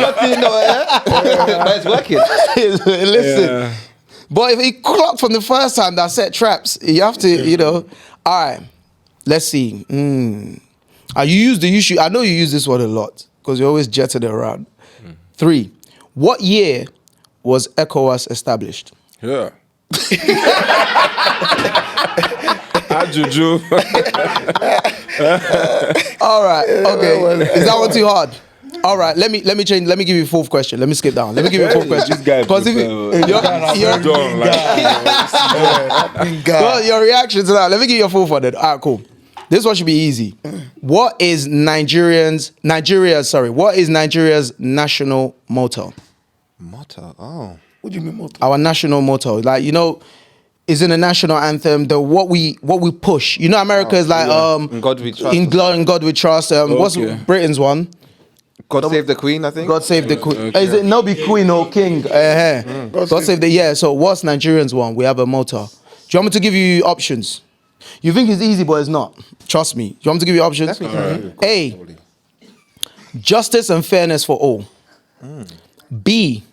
Speaker 2: But it's working.
Speaker 3: Listen.
Speaker 1: Yeah.
Speaker 3: But if he clocked from the first time that set traps, you have to, All right. Let's see. You use the issue. I know you use this one a lot because you always jetted it around. 3. What year was ECOWAS established?
Speaker 1: Yeah. Juju.
Speaker 3: All right. Okay. Is that one too hard? All right. Let me change. Let me give you a 4th question. Let me skip down. Let me give you a 4th question.
Speaker 1: This guy.
Speaker 3: Because if you're
Speaker 1: done.
Speaker 3: well, your reaction to that. Let me give you a 4th one then. All right, cool. This one should be easy. What is Nigeria's national motto?
Speaker 2: Motto. Oh.
Speaker 5: What do you mean motto?
Speaker 3: Our national motto, is in the national anthem. What we push. America is like
Speaker 2: In God we trust.
Speaker 3: in God we trust. What's
Speaker 1: Okay.
Speaker 3: Britain's one?
Speaker 2: God save the Queen, I think.
Speaker 3: God save the Queen.
Speaker 1: Okay.
Speaker 3: Is it no be Queen or King? God save the So what's Nigerians one? We have a motto. Do you want me to give you options? You think it's easy, but it's not. Trust me. Do you want me to give you options?
Speaker 2: Definitely.
Speaker 3: A. Justice and fairness for all. B.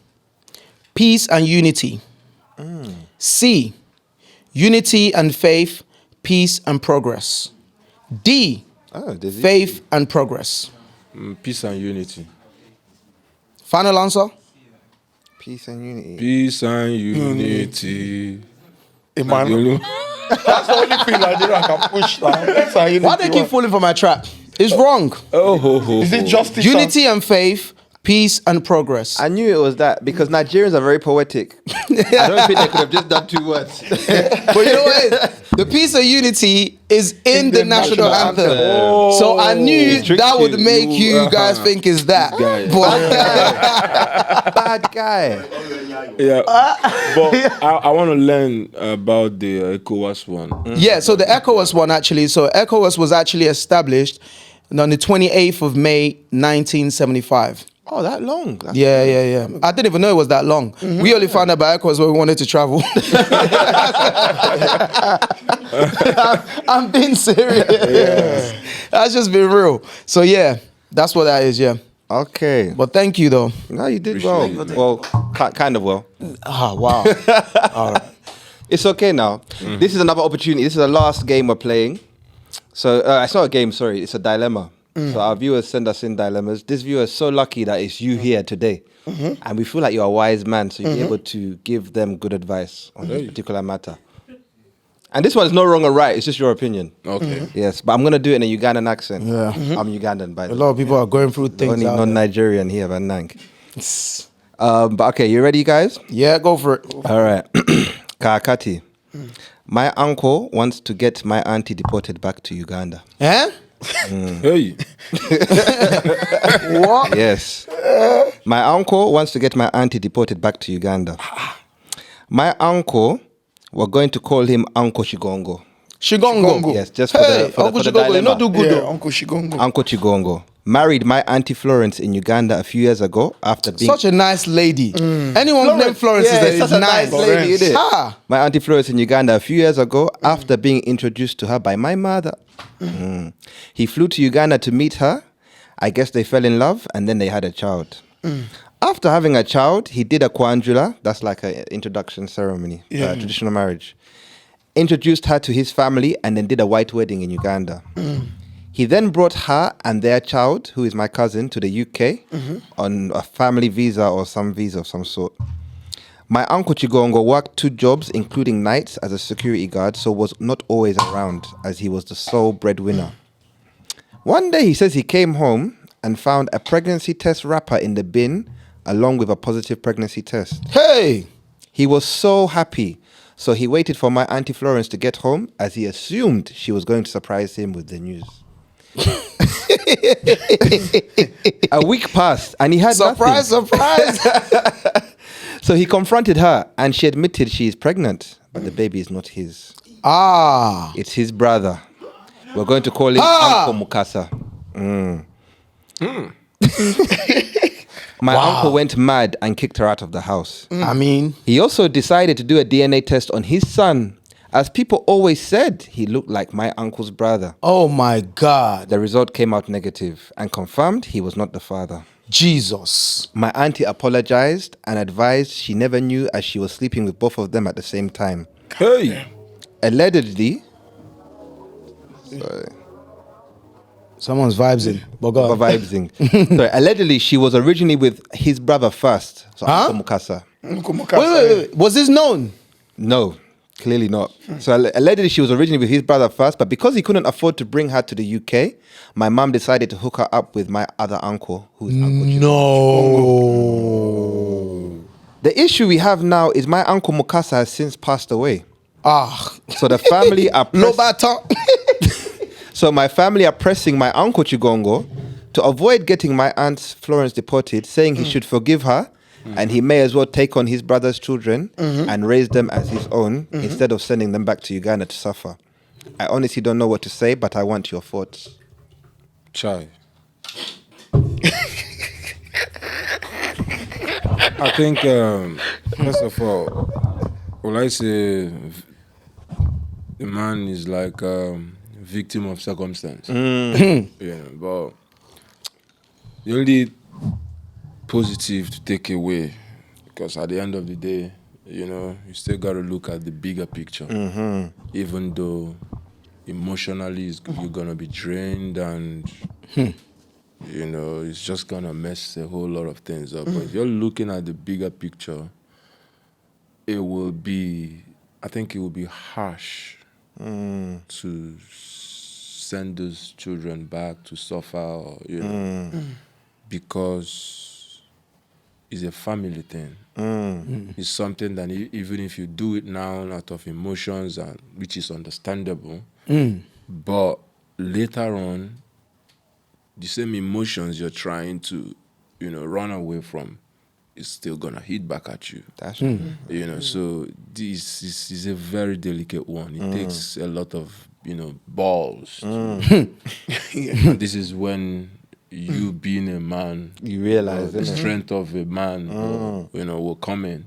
Speaker 3: Peace and unity. C. Unity and faith, peace and progress. D,
Speaker 2: there's
Speaker 3: faith and progress.
Speaker 1: Peace and unity.
Speaker 3: Final answer?
Speaker 2: Peace and unity.
Speaker 1: Peace and unity.
Speaker 5: Man,
Speaker 1: The only-
Speaker 5: that's the only thing Nigeria can push now. Peace and unity.
Speaker 3: Why they keep falling for my trap? It's wrong.
Speaker 5: Is it justice?
Speaker 3: Unity and faith, peace and progress.
Speaker 2: I knew it was that because Nigerians are very poetic. I don't think they could have just done 2 words.
Speaker 3: But you know what? The peace and unity is in the national anthem. So I knew that would make you guys think it's that.
Speaker 2: Bad guy.
Speaker 1: Yeah, but I want to learn about the ECOWAS one.
Speaker 3: Yeah, so the ECOWAS one actually, so ECOWAS was actually established on the 28th of May, 1975.
Speaker 2: Oh, that long?
Speaker 3: Yeah. I didn't even know it was that long. We only found out about ECOWAS when we wanted to travel. I'm being serious. Yeah. That's just been real. So yeah, that's what that is, yeah.
Speaker 2: Okay.
Speaker 3: But thank you though.
Speaker 2: No, you did well. Well, kind of well.
Speaker 3: Ah, wow. All right.
Speaker 2: It's okay now. This is another opportunity. This is the last game we're playing. So it's not a game, sorry. It's a dilemma. So our viewers send us in dilemmas. This viewer is so lucky that it's you here today. And we feel like you're a wise man, so you're able to give them good advice on this particular matter. And this one's no wrong or right. It's just your opinion.
Speaker 1: Okay.
Speaker 2: Yes, but I'm going to do it in a Ugandan accent.
Speaker 3: Yeah.
Speaker 2: I'm Ugandan, by the
Speaker 3: A
Speaker 2: way.
Speaker 3: lot of people are going through things
Speaker 2: Only
Speaker 3: out there.
Speaker 2: non-Nigerian here, but Nang. But okay, you ready, guys?
Speaker 3: Yeah, go for it.
Speaker 2: All right. Kakati. My uncle wants to get my auntie deported back to Uganda.
Speaker 3: Eh?
Speaker 1: Hey.
Speaker 3: What?
Speaker 2: Yes. My uncle wants to get my auntie deported back to Uganda. My uncle, we're going to call him Uncle Chigongo.
Speaker 3: Shigongo.
Speaker 2: Yes, just for the
Speaker 3: Uncle
Speaker 2: for the
Speaker 3: Shigongo, you
Speaker 2: dilemma.
Speaker 3: not do good
Speaker 5: Yeah,
Speaker 3: though.
Speaker 5: Uncle Shigongo.
Speaker 2: Uncle Chigongo married my auntie Florence in Uganda a few years ago after being...
Speaker 3: Such a nice lady. Anyone named Florence
Speaker 2: Yeah,
Speaker 3: is
Speaker 2: such a nice lady, isn't it?
Speaker 3: Ah.
Speaker 2: My auntie Florence in Uganda a few years ago after being introduced to her by my mother. He flew to Uganda to meet her. I guess they fell in love and then they had a child. After having a child, he did a quandula. That's like an introduction ceremony, traditional marriage. Introduced her to his family and then did a white wedding in Uganda. He then brought her and their child, who is my cousin, to the UK on a family visa or some visa of some sort. My uncle Chigongo worked 2 jobs, including nights as a security guard, so was not always around as he was the sole breadwinner. One day he says he came home and found a pregnancy test wrapper in the bin along with a positive pregnancy test.
Speaker 3: Hey.
Speaker 2: He was so happy, so he waited for my auntie Florence to get home as he assumed she was going to surprise him with the news. A week passed and he had
Speaker 3: Surprise,
Speaker 2: nothing.
Speaker 3: surprise.
Speaker 2: So he confronted her and she admitted she is pregnant, but the baby is not his.
Speaker 3: Ah.
Speaker 2: It's his brother. We're going to call him Uncle Mukasa. My uncle went mad and kicked her out of the house.
Speaker 3: I mean,
Speaker 2: He also decided to do a DNA test on his son, as people always said he looked like my uncle's brother.
Speaker 3: oh my God.
Speaker 2: The result came out negative and confirmed he was not the father.
Speaker 3: Jesus.
Speaker 2: My auntie apologized and advised she never knew as she was sleeping with both of them at the same time.
Speaker 1: Hey.
Speaker 2: Allegedly,
Speaker 3: Someone's vibes in. But go on.
Speaker 2: vibesing. Sorry, allegedly she was originally with his brother first, so
Speaker 3: Huh?
Speaker 2: Uncle Mukasa.
Speaker 5: Uncle Mukasa.
Speaker 3: Wait. Was this known?
Speaker 2: No, clearly not. So allegedly she was originally with his brother first, but because he couldn't afford to bring her to the UK, my mum decided to hook her up with my other uncle, who's Uncle Chigongo.
Speaker 3: No.
Speaker 2: The issue we have now is my Uncle Mukasa has since passed away.
Speaker 3: Ah.
Speaker 2: So the family are
Speaker 3: Low baton.
Speaker 2: So my family are pressing my Uncle Chigongo to avoid getting my aunt Florence deported, saying he should forgive her and he may as well take on his brother's children and raise them as his own instead of sending them back to Uganda to suffer. I honestly don't know what to say, but I want your thoughts.
Speaker 1: Chai. I think, first of all, well, I say the man is like victim of circumstance. Yeah, but the only positive to take away, because at the end of the day, you know, you still got to look at the bigger picture, even though emotionally you're gonna be drained, and you know it's just gonna mess a whole lot of things up. But if you're looking at the bigger picture, I think it will be harsh to send those children back to suffer, or, you know, because it's a family thing. It's something that even if you do it now out of emotions, and which is understandable, but later on, the same emotions you're trying to, you know, run away from is still gonna hit back at you.
Speaker 2: That's right.
Speaker 1: You know, so this is a very delicate one. It takes a lot of, you know, balls. This is when you being a man,
Speaker 2: You realize,
Speaker 1: the
Speaker 2: innit?
Speaker 1: strength of a man, you know, will come in.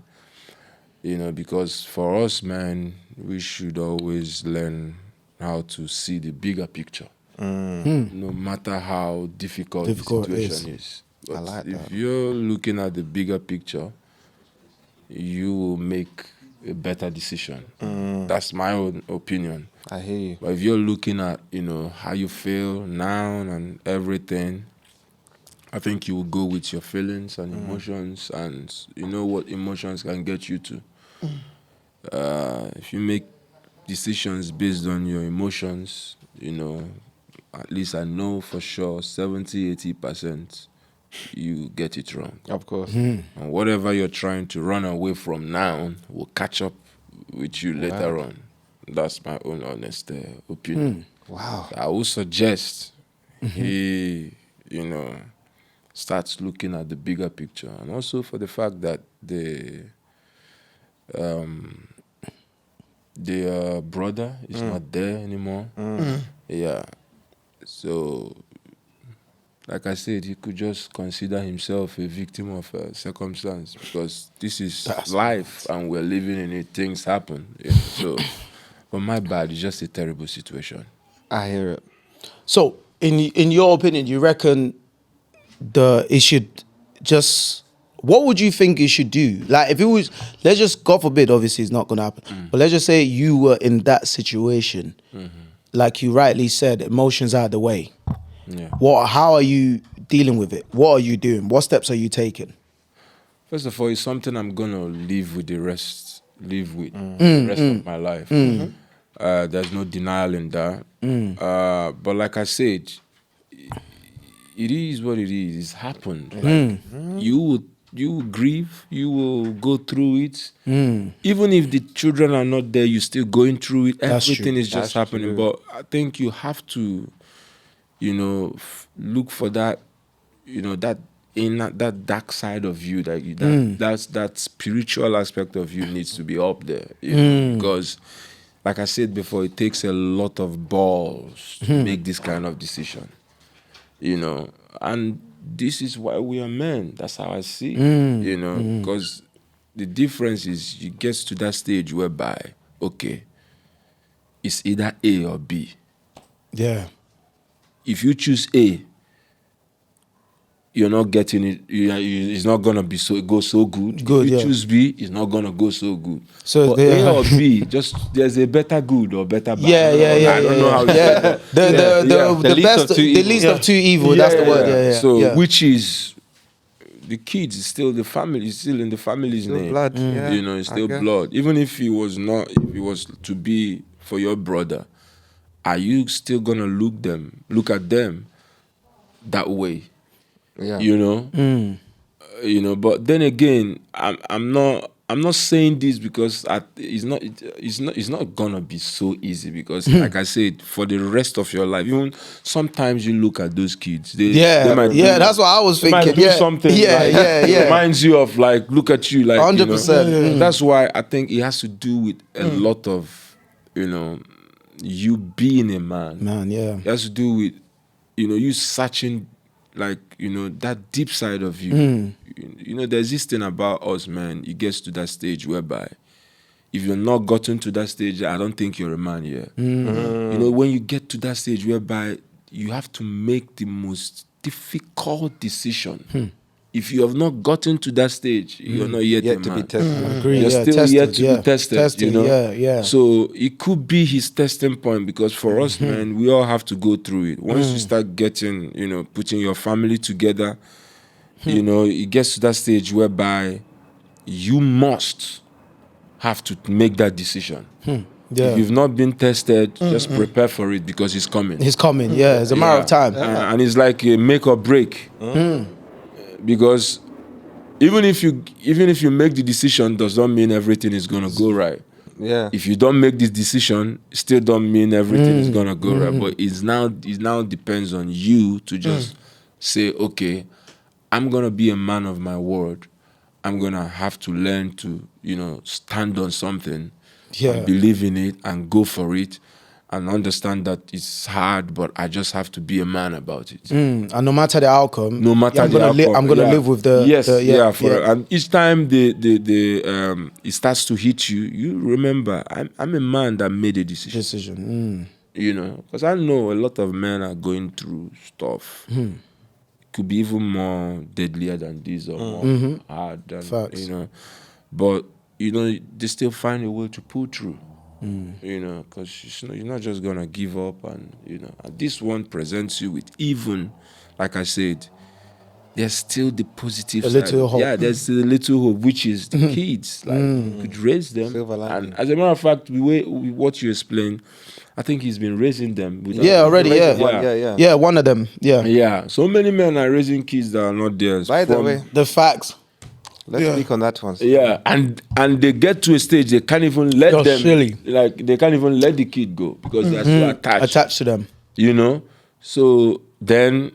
Speaker 1: You know, because for us, man, we should always learn how to see the bigger picture, no matter how difficult the situation is. But
Speaker 2: I like
Speaker 1: if
Speaker 2: that.
Speaker 1: you're looking at the bigger picture, you will make a better decision. That's my own opinion.
Speaker 2: I hear you.
Speaker 1: But if you're looking at, you know, how you feel now and everything, I think you will go with your feelings and emotions, and you know what emotions can get you to. If you make decisions based on your emotions, you know, at least I know for sure 70-80% you get it wrong.
Speaker 2: Of course.
Speaker 1: And whatever you're trying to run away from now will catch up with you later on. That's my own honest opinion.
Speaker 2: Wow.
Speaker 1: I would suggest he, you know, starts looking at the bigger picture, and also for the fact that the brother is not there anymore. Yeah. So, like I said, he could just consider himself a victim of circumstance, because this is life and we're living in it. Things happen. Yeah. So, but my bad, it's just a terrible situation.
Speaker 2: I hear it.
Speaker 3: So, in your opinion, you reckon it should just... What would you think it should do? Like, if it was, let's just, God forbid, obviously it's not going to happen, but let's just say you were in that situation. Like you rightly said, emotions out of the way.
Speaker 1: Yeah.
Speaker 3: How are you dealing with it? What are you doing? What steps are you taking?
Speaker 1: First of all, it's something I'm gonna live with the rest of my life. There's no denial in that. But like I said, it is what it is. It's happened. Like, you will grieve. You will go through it. Even if the children are not there, you're still going through it. Everything is just happening. But I think you have to, you know, look for that, you know, that dark side of you, that spiritual aspect of you needs to be up there, you know, because like I said before, it takes a lot of balls to make this kind of decision, you know, and this is why we are men. That's how I see it, you know, because the difference is you get to that stage whereby, okay, it's either A or B.
Speaker 3: Yeah.
Speaker 1: If you choose A, you're not getting it. It's not gonna go so good. If you choose B, it's not gonna go so good.
Speaker 3: So
Speaker 1: but A or B, just there's a better good or better bad.
Speaker 3: I don't know
Speaker 1: how.
Speaker 3: The least of two evil. That's the word. Yeah.
Speaker 1: So which is the kids is still the family. It's still in the family's name.
Speaker 2: Blood. Yeah,
Speaker 1: you know, it's still blood. Even if he was not, if it was to be for your brother, are you still gonna look at them that way?
Speaker 2: Yeah.
Speaker 1: You know, you know. But then again, I'm not saying this because it's not gonna be so easy, because like I said, for the rest of your life, even sometimes you look at those kids. They might
Speaker 3: that's what I was thinking.
Speaker 1: Might do something. Reminds you of, like, look at you, like
Speaker 3: 100%.
Speaker 1: You know? That's why I think it has to do with a lot of, you know, you being a man. It has to do with, you know, you searching, like, you know, that deep side of you. You know, there's this thing about us, man. It gets to that stage whereby if you're not gotten to that stage, I don't think you're a man yet. You know, when you get to that stage whereby you have to make the most difficult decision if you have not gotten to that stage, you're not yet a
Speaker 2: Yet to
Speaker 1: man.
Speaker 2: be tested.
Speaker 3: Agree,
Speaker 1: You're
Speaker 3: yeah,
Speaker 1: still
Speaker 3: tested,
Speaker 1: yet to
Speaker 3: yeah.
Speaker 1: be tested,
Speaker 3: Tested,
Speaker 1: you know.
Speaker 3: yeah.
Speaker 1: So it could be his testing point, because for us, man, we all have to go through it. Once you start getting, you know, putting your family together, you know, it gets to that stage whereby you must have to make that decision.
Speaker 3: Yeah.
Speaker 1: If you've not been tested, just prepare for it, because it's coming.
Speaker 3: He's coming, yeah. It's a matter of time.
Speaker 1: And it's like a make or break. Because even if you make the decision, does not mean everything is gonna go right.
Speaker 2: Yeah.
Speaker 1: If you don't make this decision, still don't mean everything is gonna go right. But it now depends on you to just say, okay, I'm gonna be a man of my word. I'm gonna have to learn to, you know, stand on something, and believe in it, and go for it, and understand that it's hard, but I just have to be a man about it.
Speaker 3: And no matter the outcome,
Speaker 1: No matter the outcome,
Speaker 3: I'm gonna live with the
Speaker 1: and each time it starts to hit you, you remember, I'm a man that made a decision. You know, because I know a lot of men are going through stuff. Could be even more deadlier than this, or more hard than,
Speaker 3: Facts.
Speaker 1: you know. But you know, they still find a way to pull through. You know, because you're not just gonna give up, and you know, and this one presents you with, even like I said, there's still the positive side.
Speaker 3: Little hope.
Speaker 1: Yeah, there's still a little hope, which is the kids. Like you could raise them,
Speaker 2: Silver lining.
Speaker 1: and as a matter of fact, what you explained, I think he's been raising them.
Speaker 3: already,
Speaker 2: Yeah.
Speaker 3: one of them,
Speaker 1: Yeah, so many men are raising kids that are not theirs.
Speaker 2: By the way,
Speaker 3: The facts.
Speaker 2: let's speak on that one.
Speaker 1: Yeah, and they get to a stage they can't even let
Speaker 3: You're
Speaker 1: them
Speaker 3: silly.
Speaker 1: like they can't even let the kid go, because they're so attached.
Speaker 3: To them.
Speaker 1: You know, so then,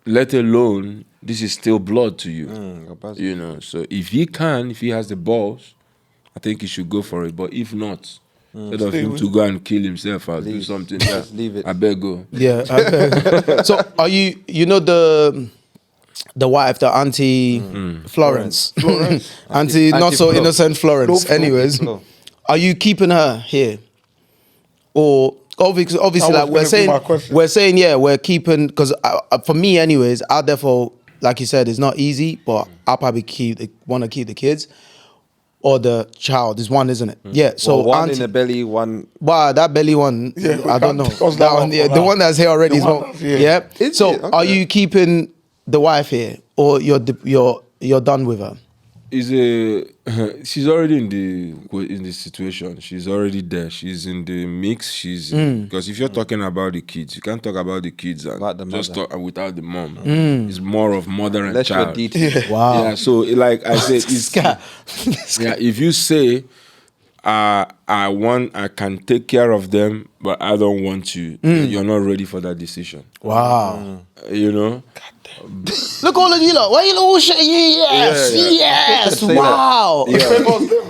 Speaker 1: let alone, this is still blood to you. You know, so if he has the balls, I think he should go for it. But if not, instead of him to go and kill himself or do something,
Speaker 2: Just leave it.
Speaker 1: I beg go.
Speaker 3: Yeah. So are you know the wife, the Auntie Florence, Auntie not so
Speaker 2: Flo.
Speaker 3: innocent Florence.
Speaker 2: Flo.
Speaker 3: Anyways,
Speaker 2: Flo.
Speaker 3: are you keeping her here, or obviously
Speaker 5: I was
Speaker 3: like we're saying we're keeping, because for me anyways, I'll therefore, like you said, it's not easy, but I'll probably want to keep the kids or the child. Is one, isn't it? Yeah. So
Speaker 2: Well, one
Speaker 3: Auntie,
Speaker 2: in the belly, one.
Speaker 3: wow, that belly one,
Speaker 5: Yeah, we
Speaker 3: I don't
Speaker 5: can't
Speaker 3: know.
Speaker 5: discuss
Speaker 3: That
Speaker 5: that
Speaker 3: one,
Speaker 5: one
Speaker 3: yeah,
Speaker 5: for
Speaker 3: the
Speaker 5: now.
Speaker 3: one that's here already
Speaker 5: The
Speaker 3: is
Speaker 5: one
Speaker 3: one.
Speaker 5: that's here.
Speaker 3: Yeah.
Speaker 2: Is
Speaker 3: So
Speaker 2: it? Okay.
Speaker 3: are you keeping the wife here, or you're done with her?
Speaker 1: She's already in the situation. She's already there. She's in the mix. Because if you're talking about the kids, you can't talk about the kids and
Speaker 2: Without the
Speaker 1: just
Speaker 2: mother.
Speaker 1: talk without the mom. It's more of mother and
Speaker 2: Unless you're
Speaker 1: child.
Speaker 2: DT.
Speaker 3: Wow.
Speaker 1: Yeah, so like I said, it's
Speaker 3: Sky.
Speaker 1: if you say I can take care of them, but I don't want you, you're not ready for that decision.
Speaker 3: Wow.
Speaker 1: You know?
Speaker 3: Look, all of you lot. Why you all shit? Yes.
Speaker 2: Say
Speaker 3: Wow.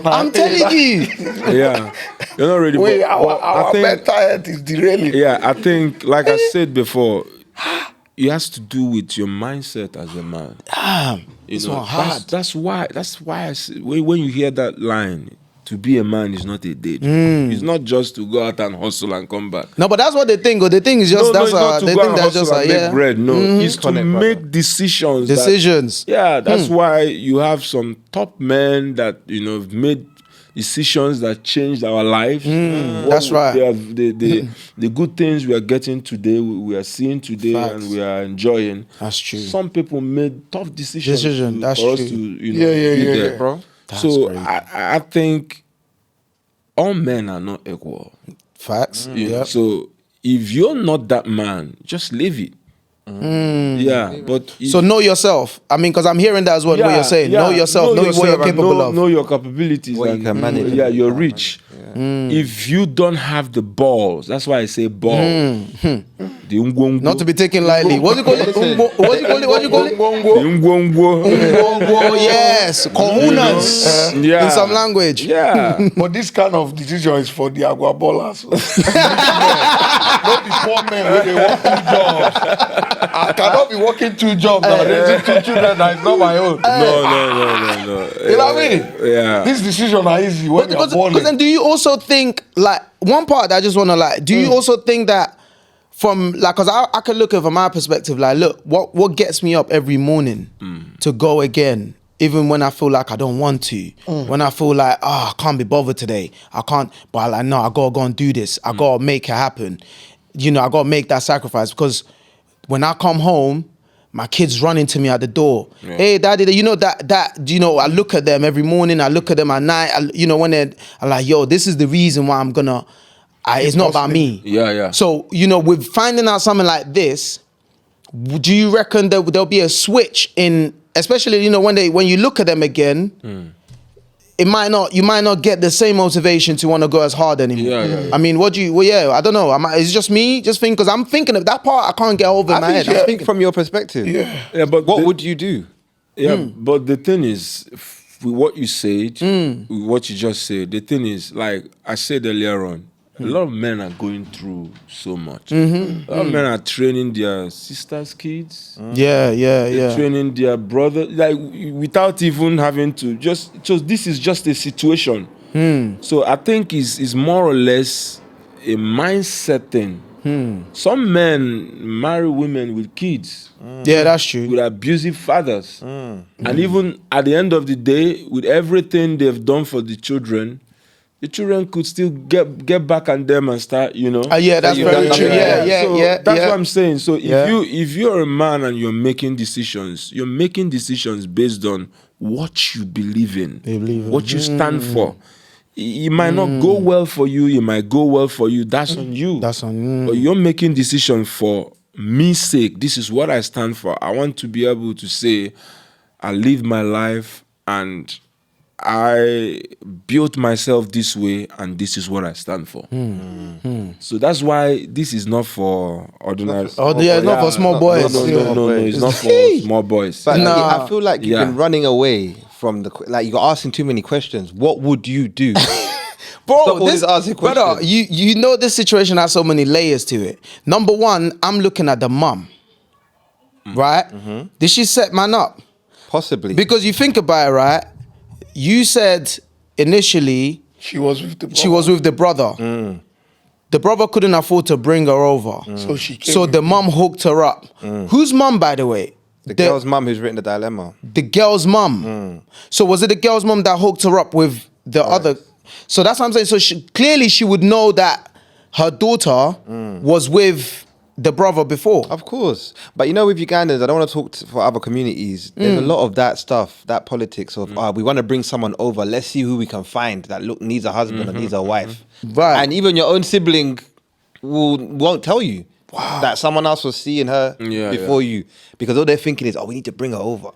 Speaker 3: I'm telling you.
Speaker 1: Yeah. You're not ready.
Speaker 5: Wait,
Speaker 1: but
Speaker 5: our mental health is derailing.
Speaker 1: Yeah, I think, like I said before, it has to do with your mindset as a man. You
Speaker 3: it's
Speaker 1: know,
Speaker 3: not hard.
Speaker 1: That's why I say, when you hear that line, to be a man is not a day. It's not just to go out and hustle and come back.
Speaker 3: No, but that's what they think. Or they think it's just
Speaker 1: It's not to
Speaker 3: they
Speaker 1: go
Speaker 3: think
Speaker 1: and
Speaker 3: that's just
Speaker 1: hustle and make bread. No, it's to
Speaker 2: Connect,
Speaker 1: make decisions.
Speaker 3: decisions.
Speaker 1: That's why you have some top men that, you know, have made decisions that changed our lives.
Speaker 3: That's right.
Speaker 1: The good things we are getting today, we are seeing today,
Speaker 3: Facts.
Speaker 1: and we are enjoying.
Speaker 3: That's true.
Speaker 1: Some people made tough decisions
Speaker 3: That's
Speaker 1: for us
Speaker 3: true.
Speaker 1: to, you know, be there.
Speaker 2: bro.
Speaker 1: So
Speaker 3: crazy.
Speaker 1: I think all men are not equal.
Speaker 3: Facts.
Speaker 1: You know?
Speaker 3: Yeah.
Speaker 1: So if you're not that man, just leave it. Yeah, but
Speaker 3: So know yourself. I mean, because I'm hearing that as well. What you're saying. Know yourself. Know what you're
Speaker 1: and
Speaker 3: capable of.
Speaker 1: Know your capabilities.
Speaker 2: What you
Speaker 1: and
Speaker 2: can manage.
Speaker 1: Yeah, you're rich. If you don't have the balls, that's why I say ball. The ungwongo.
Speaker 3: Not to be taken lightly. What do you call it? What do you call it? What do you call it?
Speaker 1: The ungwongo.
Speaker 3: Ungwongo, yes. Kohunas.
Speaker 1: Yeah.
Speaker 3: In some language.
Speaker 1: Yeah.
Speaker 5: But this kind of decision is for the aguabolas. Not the poor men when they work 2 jobs. I cannot be working 2 jobs now. Raising 2 children that is not my own.
Speaker 1: No.
Speaker 5: You know what I mean?
Speaker 1: Yeah.
Speaker 5: This decision are easy when you are
Speaker 3: Because then
Speaker 5: balling.
Speaker 3: do you also think, like, one part I just want to, like, do you also think that from like, cause I can look at it from my perspective, like, look, what gets me up every morning to go again, even when I feel like I don't want to, when I feel like, I can't be bothered today, I can't, but I'm like, no, I gotta go and do this, I gotta make it happen, you know, I gotta make that sacrifice, because when I come home, my kids running to me at the door. Yeah. Hey, daddy, you know that you know, I look at them every morning, I look at them at night, you know, when I'm like, yo, this is the reason why I'm gonna, it's not about me.
Speaker 1: Yeah.
Speaker 3: So, you know, with finding out something like this, do you reckon that there'll be a switch in, especially, you know, when you look at them again, you might not get the same motivation to want to go as hard anymore.
Speaker 1: Yeah.
Speaker 3: I mean, I don't know. Is it just me? Just think, because I'm thinking of that part, I can't get over in my head.
Speaker 2: I think from your perspective.
Speaker 5: Yeah.
Speaker 1: But
Speaker 2: what would you do?
Speaker 1: Yeah, but the thing is, with what you said, with what you just said, the thing is, like I said earlier on, a lot of men are going through so much. A lot of men are training their sisters' kids.
Speaker 3: Yeah.
Speaker 1: Training their brother, like without even having to just this is just a situation. So I think is more or less a mindset thing. Some men marry women with kids.
Speaker 3: Yeah, that's true.
Speaker 1: With abusive fathers. And even at the end of the day, with everything they've done for the children could still get back on them and start, you know.
Speaker 3: Yeah, that's very true. Yeah.
Speaker 1: That's what I'm saying. So if you're a man and you're making decisions based on what you believe in, what you stand for. It might not go well for you, it might go well for you. That's on you.
Speaker 3: That's on you.
Speaker 1: But you're making decisions for me's sake. This is what I stand for. I want to be able to say, I live my life and I built myself this way, and this is what I stand for. So that's why this is not for ordinary.
Speaker 3: Not for small boys.
Speaker 1: No, it's not for small boys.
Speaker 2: But I feel like you've been running away from you're asking too many questions. What would you do?
Speaker 3: Bro, brother, you know this situation has so many layers to it. Number one, I'm looking at the mum, right? Did she set man up?
Speaker 2: Possibly.
Speaker 3: Because you think about it, right? You said initially
Speaker 5: she was with the brother.
Speaker 3: The brother couldn't afford to bring her over.
Speaker 5: So she came.
Speaker 3: So the mum hooked her up. Whose mum, by the way?
Speaker 2: The girl's mum who's written the dilemma.
Speaker 3: The girl's mum. So was it the girl's mum that hooked her up with the other? So that's what I'm saying. So clearly she would know that her daughter was with the brother before.
Speaker 2: Of course. But you know, with Ugandans, I don't want to talk for other communities. There's a lot of that stuff, that politics of, we want to bring someone over. Let's see who we can find that needs a husband or needs a wife.
Speaker 3: Right.
Speaker 2: And even your own sibling won't tell you that someone else was seeing her before you. Because all they're thinking is, we need to bring her over.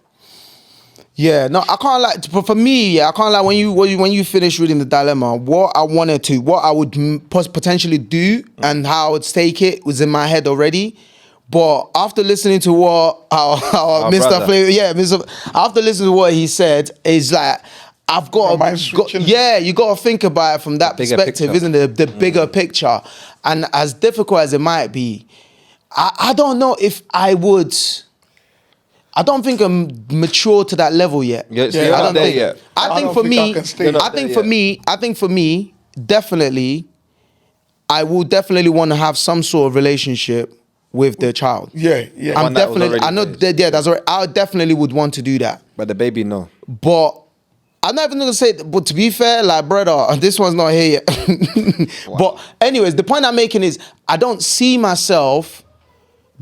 Speaker 3: Yeah, no, I can't lie. But for me, I can't lie. When you finish reading the dilemma, what I would potentially do and how I would stake it was in my head already. But after listening to what our Mr. Flavour, after listening to what he said, is like I've got you got to think about it from that perspective, isn't it? The bigger picture, and as difficult as it might be, I don't know if I would. I don't think I'm mature to that level yet.
Speaker 2: I don't think yet.
Speaker 3: I think for me, definitely, I will definitely want to have some sort of relationship with the child.
Speaker 5: Yeah.
Speaker 3: I'm definitely. I know. That's right. I definitely would want to do that.
Speaker 2: But the baby, no.
Speaker 3: But I'm not even gonna say. But to be fair, like brother, this one's not here yet. But anyways, the point I'm making is I don't see myself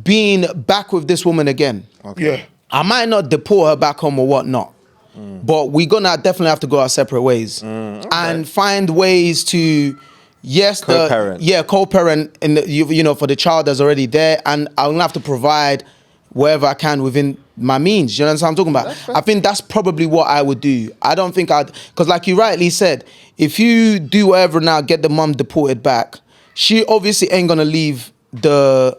Speaker 3: being back with this woman again.
Speaker 5: Okay. Yeah.
Speaker 3: I might not deport her back home or whatnot, but we're gonna definitely have to go our separate ways and find ways to, co-parent, in the, for the child that's already there, and I'm gonna have to provide wherever I can within my means. You know what I'm talking about? I think that's probably what I would do. I don't think because like you rightly said, if you do whatever now, get the mum deported back, she obviously ain't gonna leave the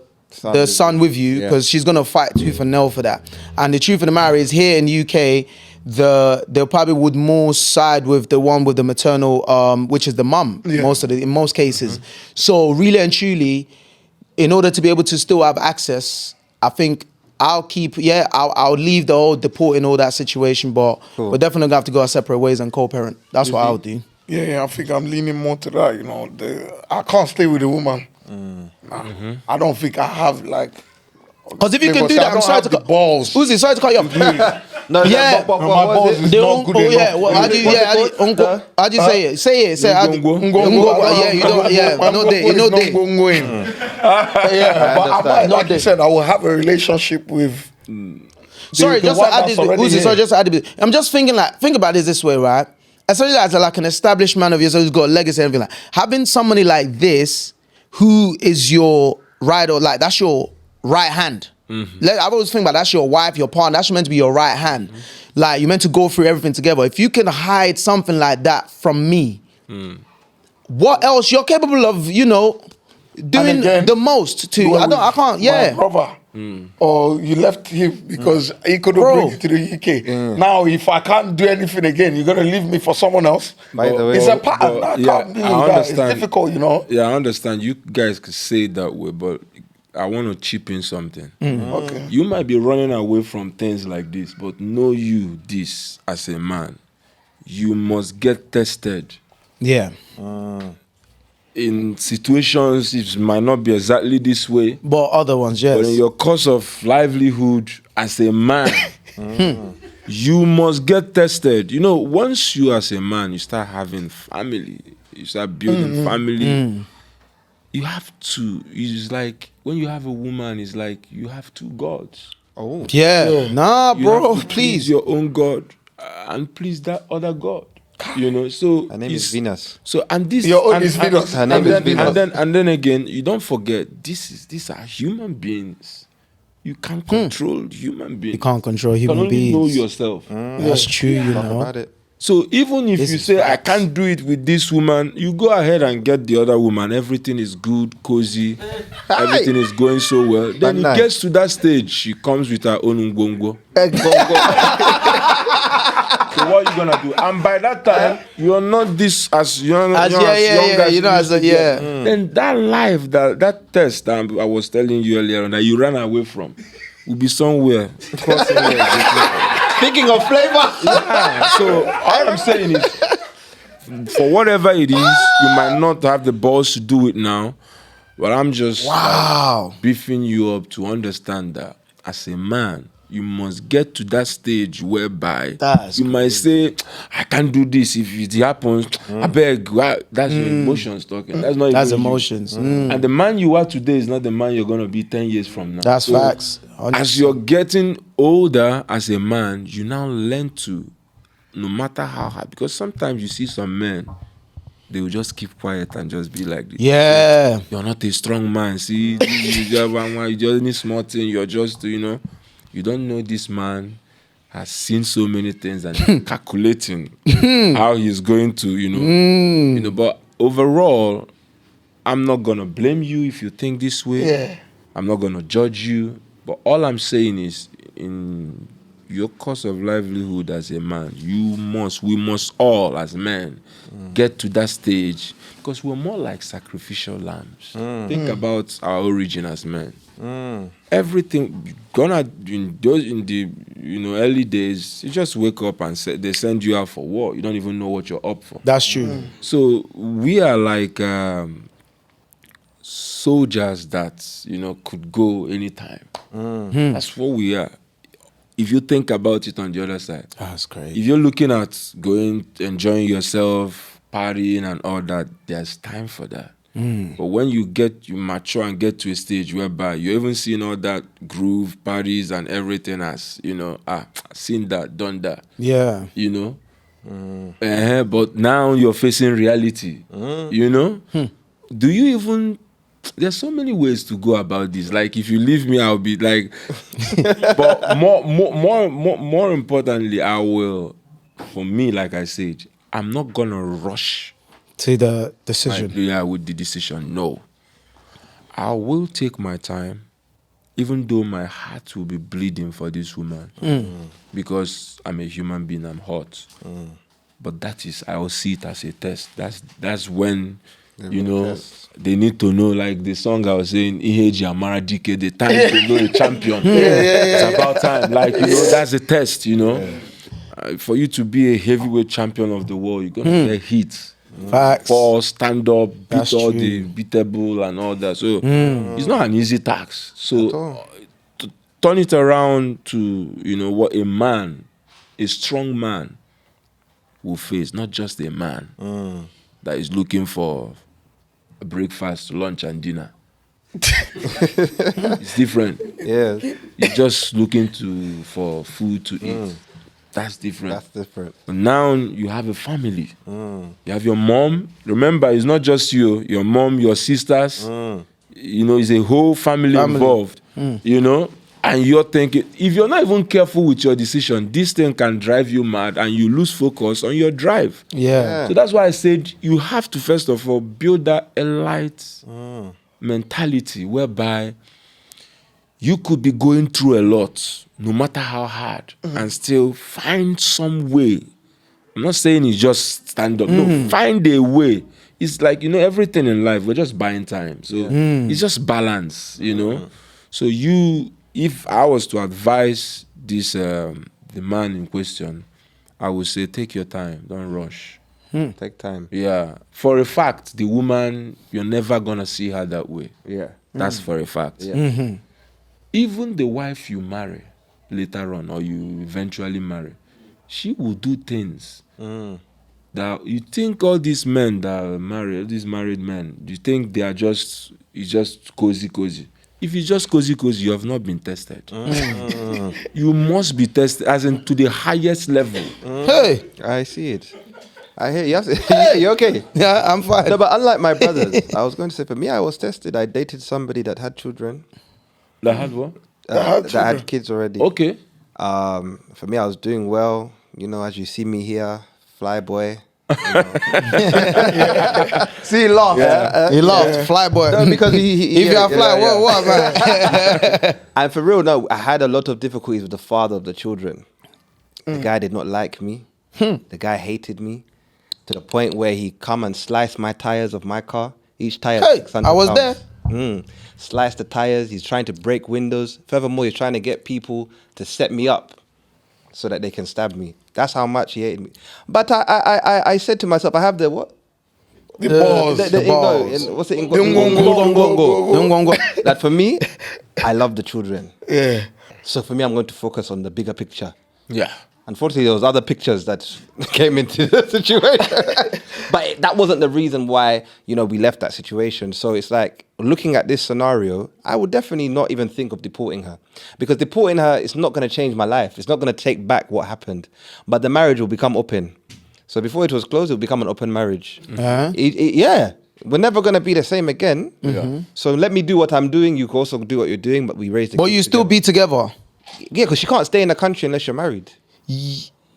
Speaker 3: son with you, because she's gonna fight tooth and nail for that. And the truth of the matter is, here in the UK, they probably would more side with the one with the maternal, which is the mum, in most cases. So really and truly, in order to be able to still have access, I think I'll leave the whole deporting all that situation, but we're definitely gonna have to go our separate ways and co-parent. That's what I'll do.
Speaker 5: Yeah, I think I'm leaning more to that. I can't stay with a woman. I don't think I have like.
Speaker 3: Because if you can do that, I'm sorry to cut
Speaker 5: balls.
Speaker 3: Uzi, sorry to cut you off.
Speaker 2: No,
Speaker 3: Yeah.
Speaker 2: but
Speaker 5: my
Speaker 2: what
Speaker 5: balls
Speaker 2: was
Speaker 5: is
Speaker 2: it?
Speaker 5: not good enough.
Speaker 3: How do you say it? Say it. Say it. Yeah, you don't. Yeah, no day. No day.
Speaker 5: Yeah, but I might,
Speaker 3: No
Speaker 5: like
Speaker 3: day.
Speaker 5: you said, I will have a relationship with.
Speaker 3: Sorry,
Speaker 5: the
Speaker 3: just to
Speaker 5: one
Speaker 3: add
Speaker 5: that's
Speaker 3: this.
Speaker 5: already
Speaker 3: Uzi,
Speaker 5: here.
Speaker 3: sorry, just to add this. I'm just thinking like, think about it this way, right? Especially as like an established man of yourself who's got a legacy and everything like, having somebody like this who is your right or like that's your right hand. I've always think about that's your wife, your partner. That's meant to be your right hand. Like you're meant to go through everything together. If you can hide something like that from me, what else you're capable of? You know, doing
Speaker 5: again,
Speaker 3: the most to. I can't. Yeah.
Speaker 5: My brother. Or you left him because he couldn't
Speaker 3: Bro.
Speaker 5: bring you to the UK. Now, if I can't do anything again, you're gonna leave me for someone else.
Speaker 2: By the way,
Speaker 5: It's a pattern. I can't do that. It's difficult, you know.
Speaker 1: Yeah, I understand. You guys could say it that way, but I want to chip in something.
Speaker 5: Okay.
Speaker 1: You might be running away from things like this, but know you this as a man. You must get tested.
Speaker 3: Yeah.
Speaker 1: In situations, it might not be exactly this way,
Speaker 3: But other ones, yes.
Speaker 1: but in your course of livelihood as a man, you must get tested. You know, once you as a man, you start having family, you start building family, you have to, it's like, when you have a woman, it's like you have two gods.
Speaker 2: Oh.
Speaker 3: Yeah. Nah,
Speaker 1: You
Speaker 3: bro,
Speaker 1: have to
Speaker 3: please.
Speaker 1: your own God and please that other God. You know, so
Speaker 2: Her name is
Speaker 1: it's-
Speaker 2: Venus.
Speaker 1: So and this
Speaker 5: Your own
Speaker 1: and,
Speaker 5: is
Speaker 1: and-
Speaker 5: Venus.
Speaker 2: Her name
Speaker 1: and
Speaker 2: is
Speaker 1: then,
Speaker 2: Venus.
Speaker 1: and then again, you don't forget these are human beings. You can't control human beings.
Speaker 3: You can't control
Speaker 1: You can
Speaker 3: human
Speaker 1: only know
Speaker 3: beings.
Speaker 1: yourself.
Speaker 3: That's true, you
Speaker 2: Talk
Speaker 3: know.
Speaker 2: about it.
Speaker 1: So even if
Speaker 3: This
Speaker 1: you
Speaker 3: is
Speaker 1: say
Speaker 3: facts.
Speaker 1: I can't do it with this woman, you go ahead and get the other woman. Everything is good, cozy, everything is going so well. Then it
Speaker 2: Nice.
Speaker 1: gets to that stage, she comes with her own ngongo. So what are you gonna do? And by that time, you're not this as young as young as
Speaker 3: you know, as a, yeah.
Speaker 1: Then that life, that test that I was telling you earlier on that you ran away from, will be somewhere. Crossing there.
Speaker 2: Speaking of flavor.
Speaker 1: Yeah, so all I'm saying is, for whatever it is, you might not have the balls to do it now, but I'm just beefing you up to understand that as a man, you must get to that stage whereby
Speaker 3: That's
Speaker 1: you might say, I can't do this if it happens. I beg. That's your emotions talking. That's not
Speaker 3: That's
Speaker 1: even you.
Speaker 3: emotions.
Speaker 1: And the man you are today is not the man you're going to be 10 years from now.
Speaker 3: That's facts.
Speaker 1: As you're getting older as a man, you now learn to, no matter how hard, because sometimes you see some men, they will just keep quiet and just be like this.
Speaker 3: Yeah.
Speaker 1: You're not a strong man. See, you just need small thing. You're just, you don't know this man has seen so many things and he's calculating how he's going to, you know. But overall, I'm not gonna blame you if you think this way.
Speaker 5: Yeah.
Speaker 1: I'm not gonna judge you. But all I'm saying is, in your course of livelihood as a man, we must all as men get to that stage because we're more like sacrificial lambs. Think about our origin as men. Everything in the early days, you just wake up and they send you out for war. You don't even know what you're up for.
Speaker 3: That's true.
Speaker 1: So we are like soldiers that could go anytime. That's what we are. If you think about it on the other side,
Speaker 3: That's crazy.
Speaker 1: if you're looking at enjoying yourself, partying and all that, there's time for that. But when you mature and get to a stage whereby you're even seeing all that groove, parties and everything as, seen that, done that,
Speaker 3: Yeah.
Speaker 1: but now you're facing reality, Do you even... There's so many ways to go about this. Like, if you leave me, I'll be like... But more importantly, I will... For me, like I said, I'm not going to rush...
Speaker 3: To the decision.
Speaker 1: with the decision. No. I will take my time, even though my heart will be bleeding for this woman. Because I'm a human being, I'm hot. But I will see it as a test. That's when, they need to know, like the song I was saying, Iheji Amara Dike, the time to know a champion. It's about time. Like, that's a test, For you to be a heavyweight champion of the world, you're going to get hit.
Speaker 3: Facts.
Speaker 1: fall, stand up, beat
Speaker 3: That's
Speaker 1: all
Speaker 3: true.
Speaker 1: the beatable and all that. So it's not an easy task. So to turn it around to what a strong man will face, not just a man that is looking for a breakfast, lunch, and dinner. It's different.
Speaker 2: Yeah,
Speaker 1: You're just looking for food to eat. That's different.
Speaker 2: that's different.
Speaker 1: But now you have a family. You have your mom. Remember, it's not just you, your mom, your sisters. It's a whole family. Involved. And you're thinking, if you're not even careful with your decision, this thing can drive you mad and you lose focus on your drive.
Speaker 3: Yeah.
Speaker 1: So that's why I said you have to first of all build that elite mentality whereby you could be going through a lot, no matter how hard, and still find some way. I'm not saying it's just stand up. No, find a way. It's like, everything in life, we're just buying time. So it's just balance, So if I was to advise this, the man in question, I would say, take your time, don't rush.
Speaker 2: Take time.
Speaker 1: Yeah. For a fact, the woman, you're never going to see her that way.
Speaker 2: Yeah.
Speaker 1: That's for a fact.
Speaker 2: Yeah.
Speaker 1: Even the wife you marry later on, or you eventually marry, she will do things that you think all these men that are married, these married men, you think they are it's just cozy. If it's just cozy, you have not been tested. You must be tested, as in to the highest level.
Speaker 3: Hey.
Speaker 2: I see it. I hear you. You okay?
Speaker 3: Yeah, I'm fine.
Speaker 2: No, but unlike my brothers, I was going to say, for me, I was tested. I dated somebody that had children.
Speaker 1: That had what?
Speaker 2: That had kids already.
Speaker 1: Okay.
Speaker 2: For me, I was doing well. As you see me here, fly boy.
Speaker 3: See, he laughed. He laughed. Fly boy.
Speaker 2: No, because
Speaker 3: if you are fly, what, man?
Speaker 2: And for real, no, I had a lot of difficulties with the father of the children. The guy did not like me. The guy hated me to the point where he come and slice my tires of my car. Each tire,
Speaker 3: Hey,
Speaker 2: 600
Speaker 3: I was
Speaker 2: pounds.
Speaker 3: there.
Speaker 2: Slice the tires. He's trying to break windows. Furthermore, he's trying to get people to set me up so that they can stab me. That's how much he hated me. But I said to myself, I have the what?
Speaker 5: The balls.
Speaker 2: The
Speaker 3: balls.
Speaker 2: what's it?
Speaker 3: Ngongo.
Speaker 2: That for me, I love the children.
Speaker 5: Yeah.
Speaker 2: So for me, I'm going to focus on the bigger picture.
Speaker 1: Yeah.
Speaker 2: Unfortunately, there was other pictures that came into the situation. But that wasn't the reason why, we left that situation. So it's like, looking at this scenario, I would definitely not even think of deporting her. Because deporting her is not going to change my life. It's not going to take back what happened. But the marriage will become open. So before it was closed, it will become an open marriage. Yeah. We're never going to be the same again. So let me do what I'm doing. You can also do what you're doing, but we raise the
Speaker 3: But
Speaker 2: kids
Speaker 3: you still
Speaker 2: together.
Speaker 3: be together.
Speaker 2: Yeah, because you can't stay in the country unless you're married.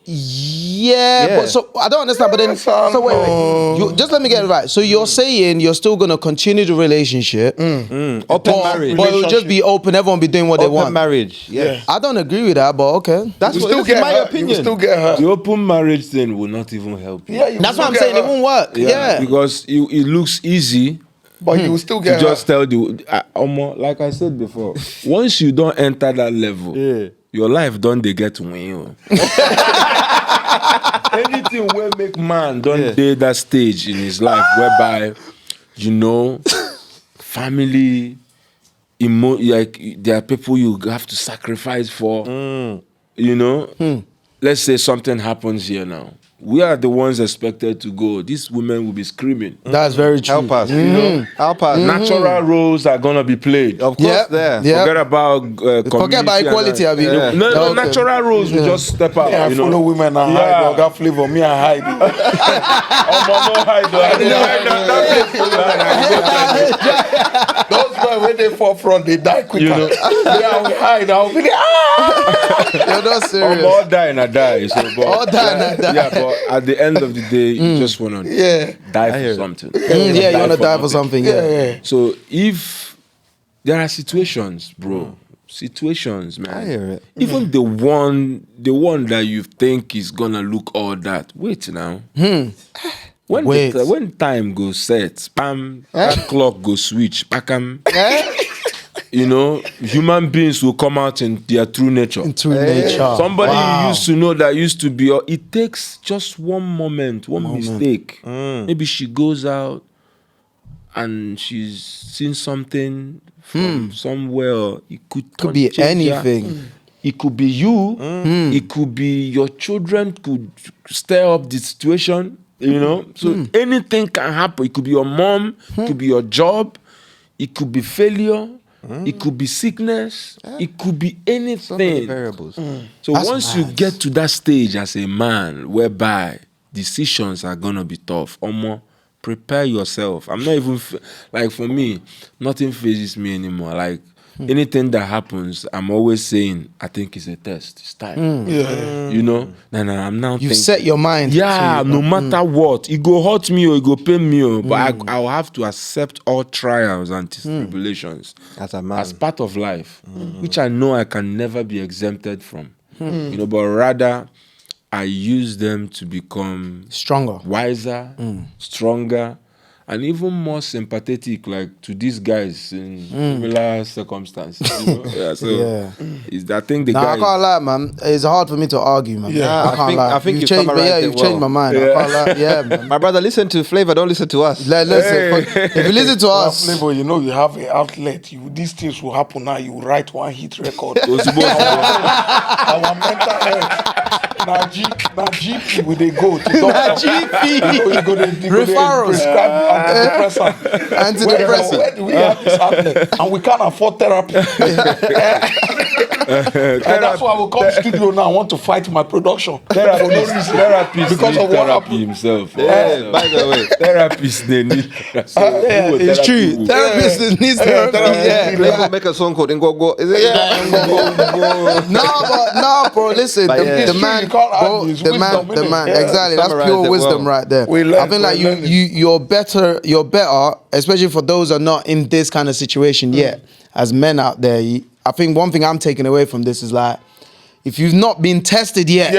Speaker 3: Yeah, but so I don't understand. But then, so wait. Just let me get it right. So you're saying you're still gonna continue the relationship,
Speaker 2: Open
Speaker 3: but
Speaker 2: marriage.
Speaker 3: it will just be open. Everyone be doing what they
Speaker 2: Open
Speaker 3: want.
Speaker 2: marriage. Yeah.
Speaker 3: I don't agree with that, but okay.
Speaker 2: That's
Speaker 5: You
Speaker 2: what
Speaker 5: still
Speaker 2: this
Speaker 5: get
Speaker 2: is my
Speaker 5: her. You
Speaker 2: opinion.
Speaker 5: still get her.
Speaker 1: The open marriage thing will not even help you.
Speaker 5: Yeah, you
Speaker 3: That's
Speaker 5: still
Speaker 3: what I'm
Speaker 5: get
Speaker 3: saying. It
Speaker 5: her.
Speaker 3: won't work. Yeah.
Speaker 1: Because it looks easy
Speaker 5: But you will still
Speaker 1: to
Speaker 5: get her.
Speaker 1: just tell like I said before, once you don't enter that level, your life they get win. Anything will make man don't date that stage in his life whereby, family, like there are people you have to sacrifice for. Let's say something happens here now. We are the ones expected to go. These women will be screaming.
Speaker 3: That's very true.
Speaker 2: Help us. Help us.
Speaker 1: Natural roles are gonna be played.
Speaker 2: Of course, there.
Speaker 3: Yeah.
Speaker 1: Forget about
Speaker 3: Forget about equality, Abi.
Speaker 1: No,
Speaker 3: Okay.
Speaker 1: natural roles will just step out.
Speaker 5: Yeah, I follow women and hide. I got flavor. Me, I hide. Those men, when they fall front, they die quicker. Yeah, we hide. I'll be there.
Speaker 3: You're not serious.
Speaker 1: All die and I die. So,
Speaker 3: All die and I die.
Speaker 1: Yeah, but at the end of the day, you just want to die for something.
Speaker 3: Yeah, you want to die for something. Yeah.
Speaker 1: So if there are situations, bro, situations, man.
Speaker 2: I hear it.
Speaker 1: Even the one that you think is gonna look all that. Wait now. When time goes set, spam, that clock goes switch, pakam. you know, human beings will come out in their true nature.
Speaker 3: In true nature.
Speaker 1: Somebody you used to know that used to be, it takes just one moment, one mistake. Maybe she goes out and she's seen something from somewhere. It could
Speaker 3: be
Speaker 1: change her.
Speaker 3: anything.
Speaker 1: It could be you. It could be your children could stir up the situation, you know. So anything can happen. It could be your mom. It could be your job. It could be failure. It could be sickness. It could be anything.
Speaker 2: So many variables.
Speaker 1: So
Speaker 3: That's
Speaker 1: once
Speaker 3: mad.
Speaker 1: you get to that stage as a man whereby decisions are gonna be tough, prepare yourself. I'm not even like, for me, nothing phases me anymore. Like anything that happens, I'm always saying, I think it's a test. It's time. You know? I'm now
Speaker 3: You've
Speaker 1: thinking,
Speaker 3: set your mind.
Speaker 1: yeah, no matter what, it go hurt me or it go pain me, but I'll have to accept all trials and tribulations
Speaker 2: As a man.
Speaker 1: as part of life, which I know I can never be exempted from. You know, but rather I use them to become
Speaker 3: Stronger.
Speaker 1: wiser, stronger, and even more sympathetic, like to these guys in similar circumstances. You know? I think the
Speaker 3: Nah, I
Speaker 1: guy.
Speaker 3: can't lie, man. It's hard for me to argue, man.
Speaker 5: Yeah.
Speaker 3: I can't lie.
Speaker 2: I think
Speaker 3: you've
Speaker 2: you
Speaker 3: changed, but
Speaker 2: summarized it
Speaker 3: you've changed my
Speaker 2: well.
Speaker 3: mind. I can't lie. Yeah, man.
Speaker 2: My brother, listen to Flavor, don't listen to us.
Speaker 3: Listen, if you listen to us,
Speaker 5: Flavour, you know, you have an outlet. These things will happen now. You write one hit record. Our mental health. Now GP will they go to doctor. You go they
Speaker 3: Referrals.
Speaker 5: prescribe
Speaker 3: Antidepressant.
Speaker 5: Where do we have this outlet? And we can't afford therapy. And that's why I will come to studio now. I want to fight my production.
Speaker 1: Therapist
Speaker 5: Because
Speaker 1: need
Speaker 5: of what
Speaker 1: therapy
Speaker 5: happened.
Speaker 1: himself.
Speaker 2: By the way,
Speaker 1: Therapists they need. So
Speaker 3: it's true. Therapist needs therapy. Yeah.
Speaker 2: Flavor make a song called Nzogbu. Is it? Yeah.
Speaker 3: No, bro. Listen,
Speaker 2: But yeah.
Speaker 3: the
Speaker 2: It's
Speaker 3: man,
Speaker 5: true, you can't
Speaker 3: bro,
Speaker 5: argue. It's
Speaker 3: the
Speaker 5: wisdom,
Speaker 3: man,
Speaker 5: innit? Yeah.
Speaker 3: exactly. That's
Speaker 2: Summarized
Speaker 3: pure
Speaker 2: it
Speaker 3: wisdom
Speaker 2: well.
Speaker 3: right there.
Speaker 5: We learn,
Speaker 3: I think like
Speaker 5: we're learning.
Speaker 3: you're better, especially for those who are not in this kind of situation yet. As men out there, I think one thing I'm taking away from this is like, if you've not been tested yet,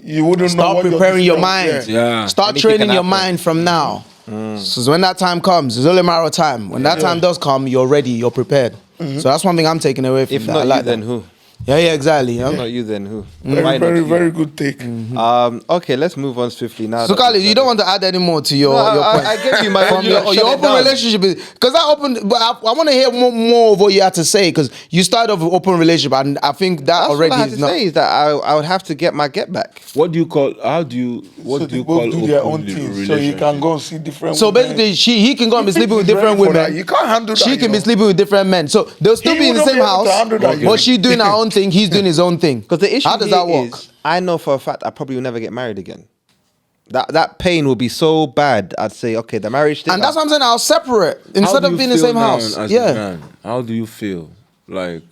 Speaker 5: You wouldn't know.
Speaker 3: start
Speaker 5: what
Speaker 3: preparing your
Speaker 5: decision-
Speaker 3: mind.
Speaker 1: Yeah.
Speaker 3: Start
Speaker 2: Anything
Speaker 3: training
Speaker 2: can
Speaker 3: your
Speaker 2: happen.
Speaker 3: mind from now. So when that time comes, it's only a matter of time. When that time does come, you're ready, you're prepared. So that's one thing I'm taking away from
Speaker 2: If
Speaker 3: that.
Speaker 2: not
Speaker 3: I
Speaker 2: you,
Speaker 3: like
Speaker 2: then
Speaker 3: that.
Speaker 2: who?
Speaker 3: Yeah, exactly. Yeah.
Speaker 2: If not you, then who?
Speaker 5: Very,
Speaker 2: Why not
Speaker 5: very,
Speaker 2: you?
Speaker 5: very good take.
Speaker 2: Okay, let's move on swiftly now.
Speaker 3: So,
Speaker 2: that
Speaker 3: Khalid,
Speaker 2: we've
Speaker 3: you don't want to add any more to your
Speaker 2: No,
Speaker 3: point?
Speaker 2: I gave you my
Speaker 3: From your
Speaker 2: shut it
Speaker 3: open
Speaker 2: down.
Speaker 3: relationship, because that open. But I want to hear more of what you had to say, because you started off with open relationship, and I think that
Speaker 2: That's
Speaker 3: already
Speaker 2: what I had
Speaker 3: is
Speaker 2: to
Speaker 3: not.
Speaker 2: say is that I would have to get my get back.
Speaker 1: What do you call? What
Speaker 5: So
Speaker 1: do
Speaker 5: they
Speaker 1: you call
Speaker 5: both do their own
Speaker 1: open
Speaker 5: thing. So you can go and see different
Speaker 3: So
Speaker 5: women.
Speaker 3: basically, he can go and be sleeping with different
Speaker 5: Ready for that.
Speaker 3: women.
Speaker 5: You can't handle that.
Speaker 3: She can be sleeping with different men. So they'll still
Speaker 5: He
Speaker 3: be in the
Speaker 5: wouldn't
Speaker 3: same
Speaker 5: be able to
Speaker 3: house,
Speaker 5: handle that,
Speaker 3: but she doing her own thing, he's doing his own thing.
Speaker 2: Because the issue
Speaker 3: How does that
Speaker 2: here
Speaker 3: work?
Speaker 2: is, I know for a fact I probably will never get married again. That pain will be so bad. I'd say, okay, the marriage thing.
Speaker 3: And that's what I'm saying. I'll separate instead of being in the same house.
Speaker 1: As a
Speaker 3: Yeah.
Speaker 1: man? How do you feel? Like,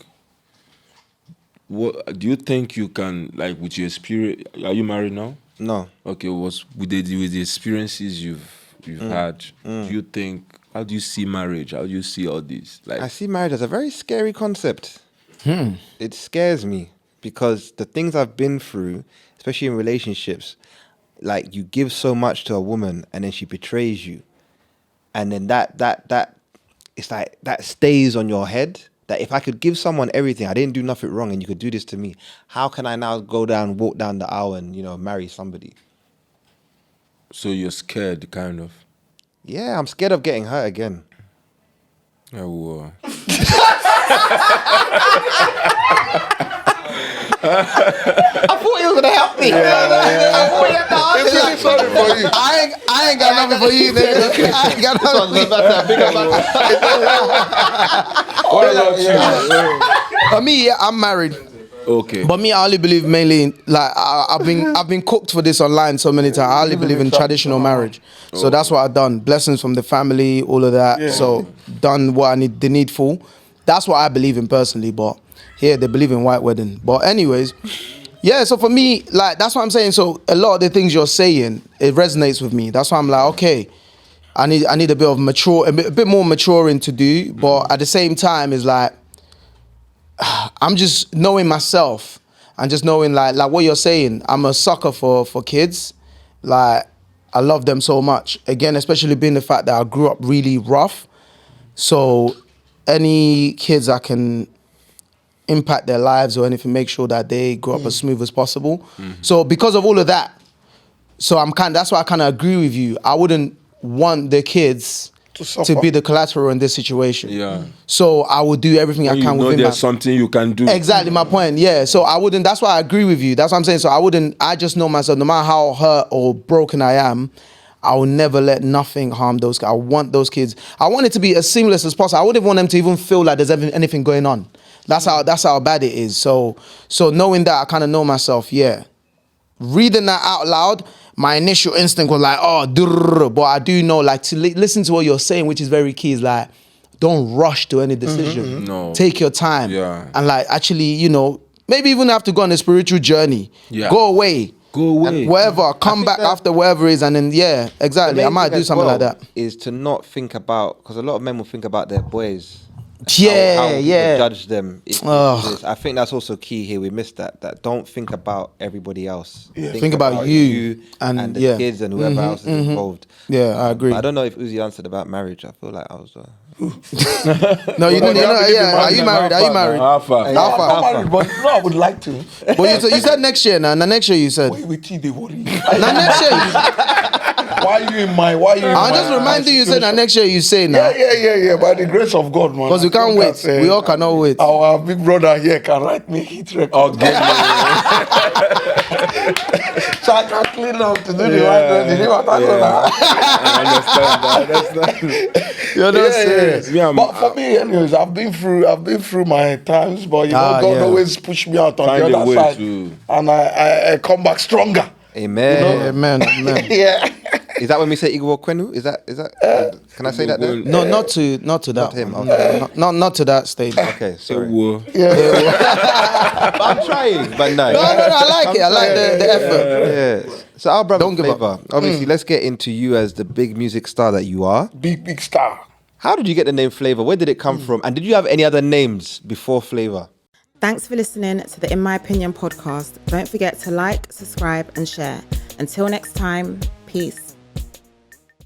Speaker 1: what do you think you can, like, with your experience? Are you married now?
Speaker 2: No.
Speaker 1: Okay, with the experiences you've had, do you think? How do you see marriage? How do you see all these? Like,
Speaker 2: I see marriage as a very scary concept. It scares me because the things I've been through, especially in relationships, like you give so much to a woman and then she betrays you, and then that it's like that stays on your head. That if I could give someone everything, I didn't do nothing wrong, and you could do this to me, how can I now walk down the aisle and marry somebody?
Speaker 1: so you're scared, kind of.
Speaker 2: Yeah, I'm scared of getting hurt again.
Speaker 1: Oh,
Speaker 2: I thought you were gonna help me.
Speaker 5: Sorry for you.
Speaker 3: I ain't got nothing for you, nigga. I ain't got nothing
Speaker 1: what about you?
Speaker 3: for me. Yeah, I'm married.
Speaker 1: Okay.
Speaker 3: But me, I only believe mainly in, like I've been cooked for this online so many times. I only believe in traditional marriage, so that's what I've done. Blessings from the family, all of that.
Speaker 5: Yeah.
Speaker 3: So done what I need, the needful. That's what I believe in personally. But here they believe in white wedding. But anyways, yeah. So for me, like that's what I'm saying. So a lot of the things you're saying, it resonates with me. That's why I'm like, okay, I need a bit of a bit more maturing to do. But at the same time, it's like, I'm just knowing myself and just knowing like what you're saying. I'm a sucker for kids. Like I love them so much. Again, especially being the fact that I grew up really rough. So any kids that can impact their lives or anything, make sure that they grow up as smooth as possible. So because of all of that, that's why I kind of agree with you. I wouldn't want the kids to be the collateral in this situation.
Speaker 1: Yeah.
Speaker 3: So I would do everything I can within
Speaker 1: there's something you can do.
Speaker 3: Exactly my point. Yeah. So I wouldn't. That's why I agree with you. That's what I'm saying. So I wouldn't. I just know myself. No matter how hurt or broken I am, I will never let nothing harm those kids. I want those kids. I want it to be as seamless as possible. I wouldn't want them to even feel like there's anything going on. That's how bad it is. So knowing that, I kind of know myself. Yeah. Reading that out loud, my initial instinct was like, oh, but I do know, like, to listen to what you're saying, which is very key, is like, don't rush to any decision.
Speaker 1: No.
Speaker 3: Take your time.
Speaker 1: Yeah.
Speaker 3: And like, actually, you know, maybe even have to go on a spiritual journey.
Speaker 1: Yeah.
Speaker 3: Go away.
Speaker 1: And
Speaker 3: wherever, come back after wherever it is, and then exactly. I might do something like that.
Speaker 2: Is to not think about, because a lot of men will think about their boys. How people judge them. I think that's also key here. We missed that. That don't think about everybody else.
Speaker 3: Yeah. Think about you
Speaker 2: and the kids and whoever else is involved.
Speaker 3: Yeah, I agree.
Speaker 2: But I don't know if Uzi answered about marriage. I feel like I was.
Speaker 3: No, you didn't. Are you married?
Speaker 1: How far?
Speaker 5: I'm not married, but no, I would like to.
Speaker 3: But you said next year now. Next year you said.
Speaker 5: Wait, they worry.
Speaker 3: Now next year.
Speaker 5: Why are you in my? I'm
Speaker 3: just reminding you. Said that next year you say now.
Speaker 5: Yeah. By the grace of God, man.
Speaker 3: Because we can't wait. We all cannot wait.
Speaker 5: Our big brother here can write me hit record.
Speaker 1: Oh, good.
Speaker 5: So I can clean up to do the right thing.
Speaker 1: I understand.
Speaker 3: You're not serious.
Speaker 1: Yeah,
Speaker 5: but for me, anyways, I've been through my times, but God always push me out on the other side, and I come back stronger.
Speaker 2: Amen.
Speaker 5: You know?
Speaker 3: Amen.
Speaker 5: Yeah.
Speaker 2: Is that when we say Igbo Kwenu? Is that? Can I say that then?
Speaker 3: No, not to that.
Speaker 2: Not him.
Speaker 3: One.
Speaker 2: Okay.
Speaker 3: Not to that stage.
Speaker 2: Okay, sorry.
Speaker 5: Yeah.
Speaker 2: But I'm trying. But no.
Speaker 3: No. I like it. I like the effort.
Speaker 2: Yeah. So our brother
Speaker 3: Don't give
Speaker 2: Flavour.
Speaker 3: up.
Speaker 2: Obviously, let's get into you as the big music star that you are.
Speaker 5: Big star.
Speaker 2: How did you get the name Flavour? Where did it come from? And did you have any other names before Flavour?
Speaker 4: Thanks for listening to the In My Opinion podcast. Don't forget to like, subscribe and share. Until next time, peace.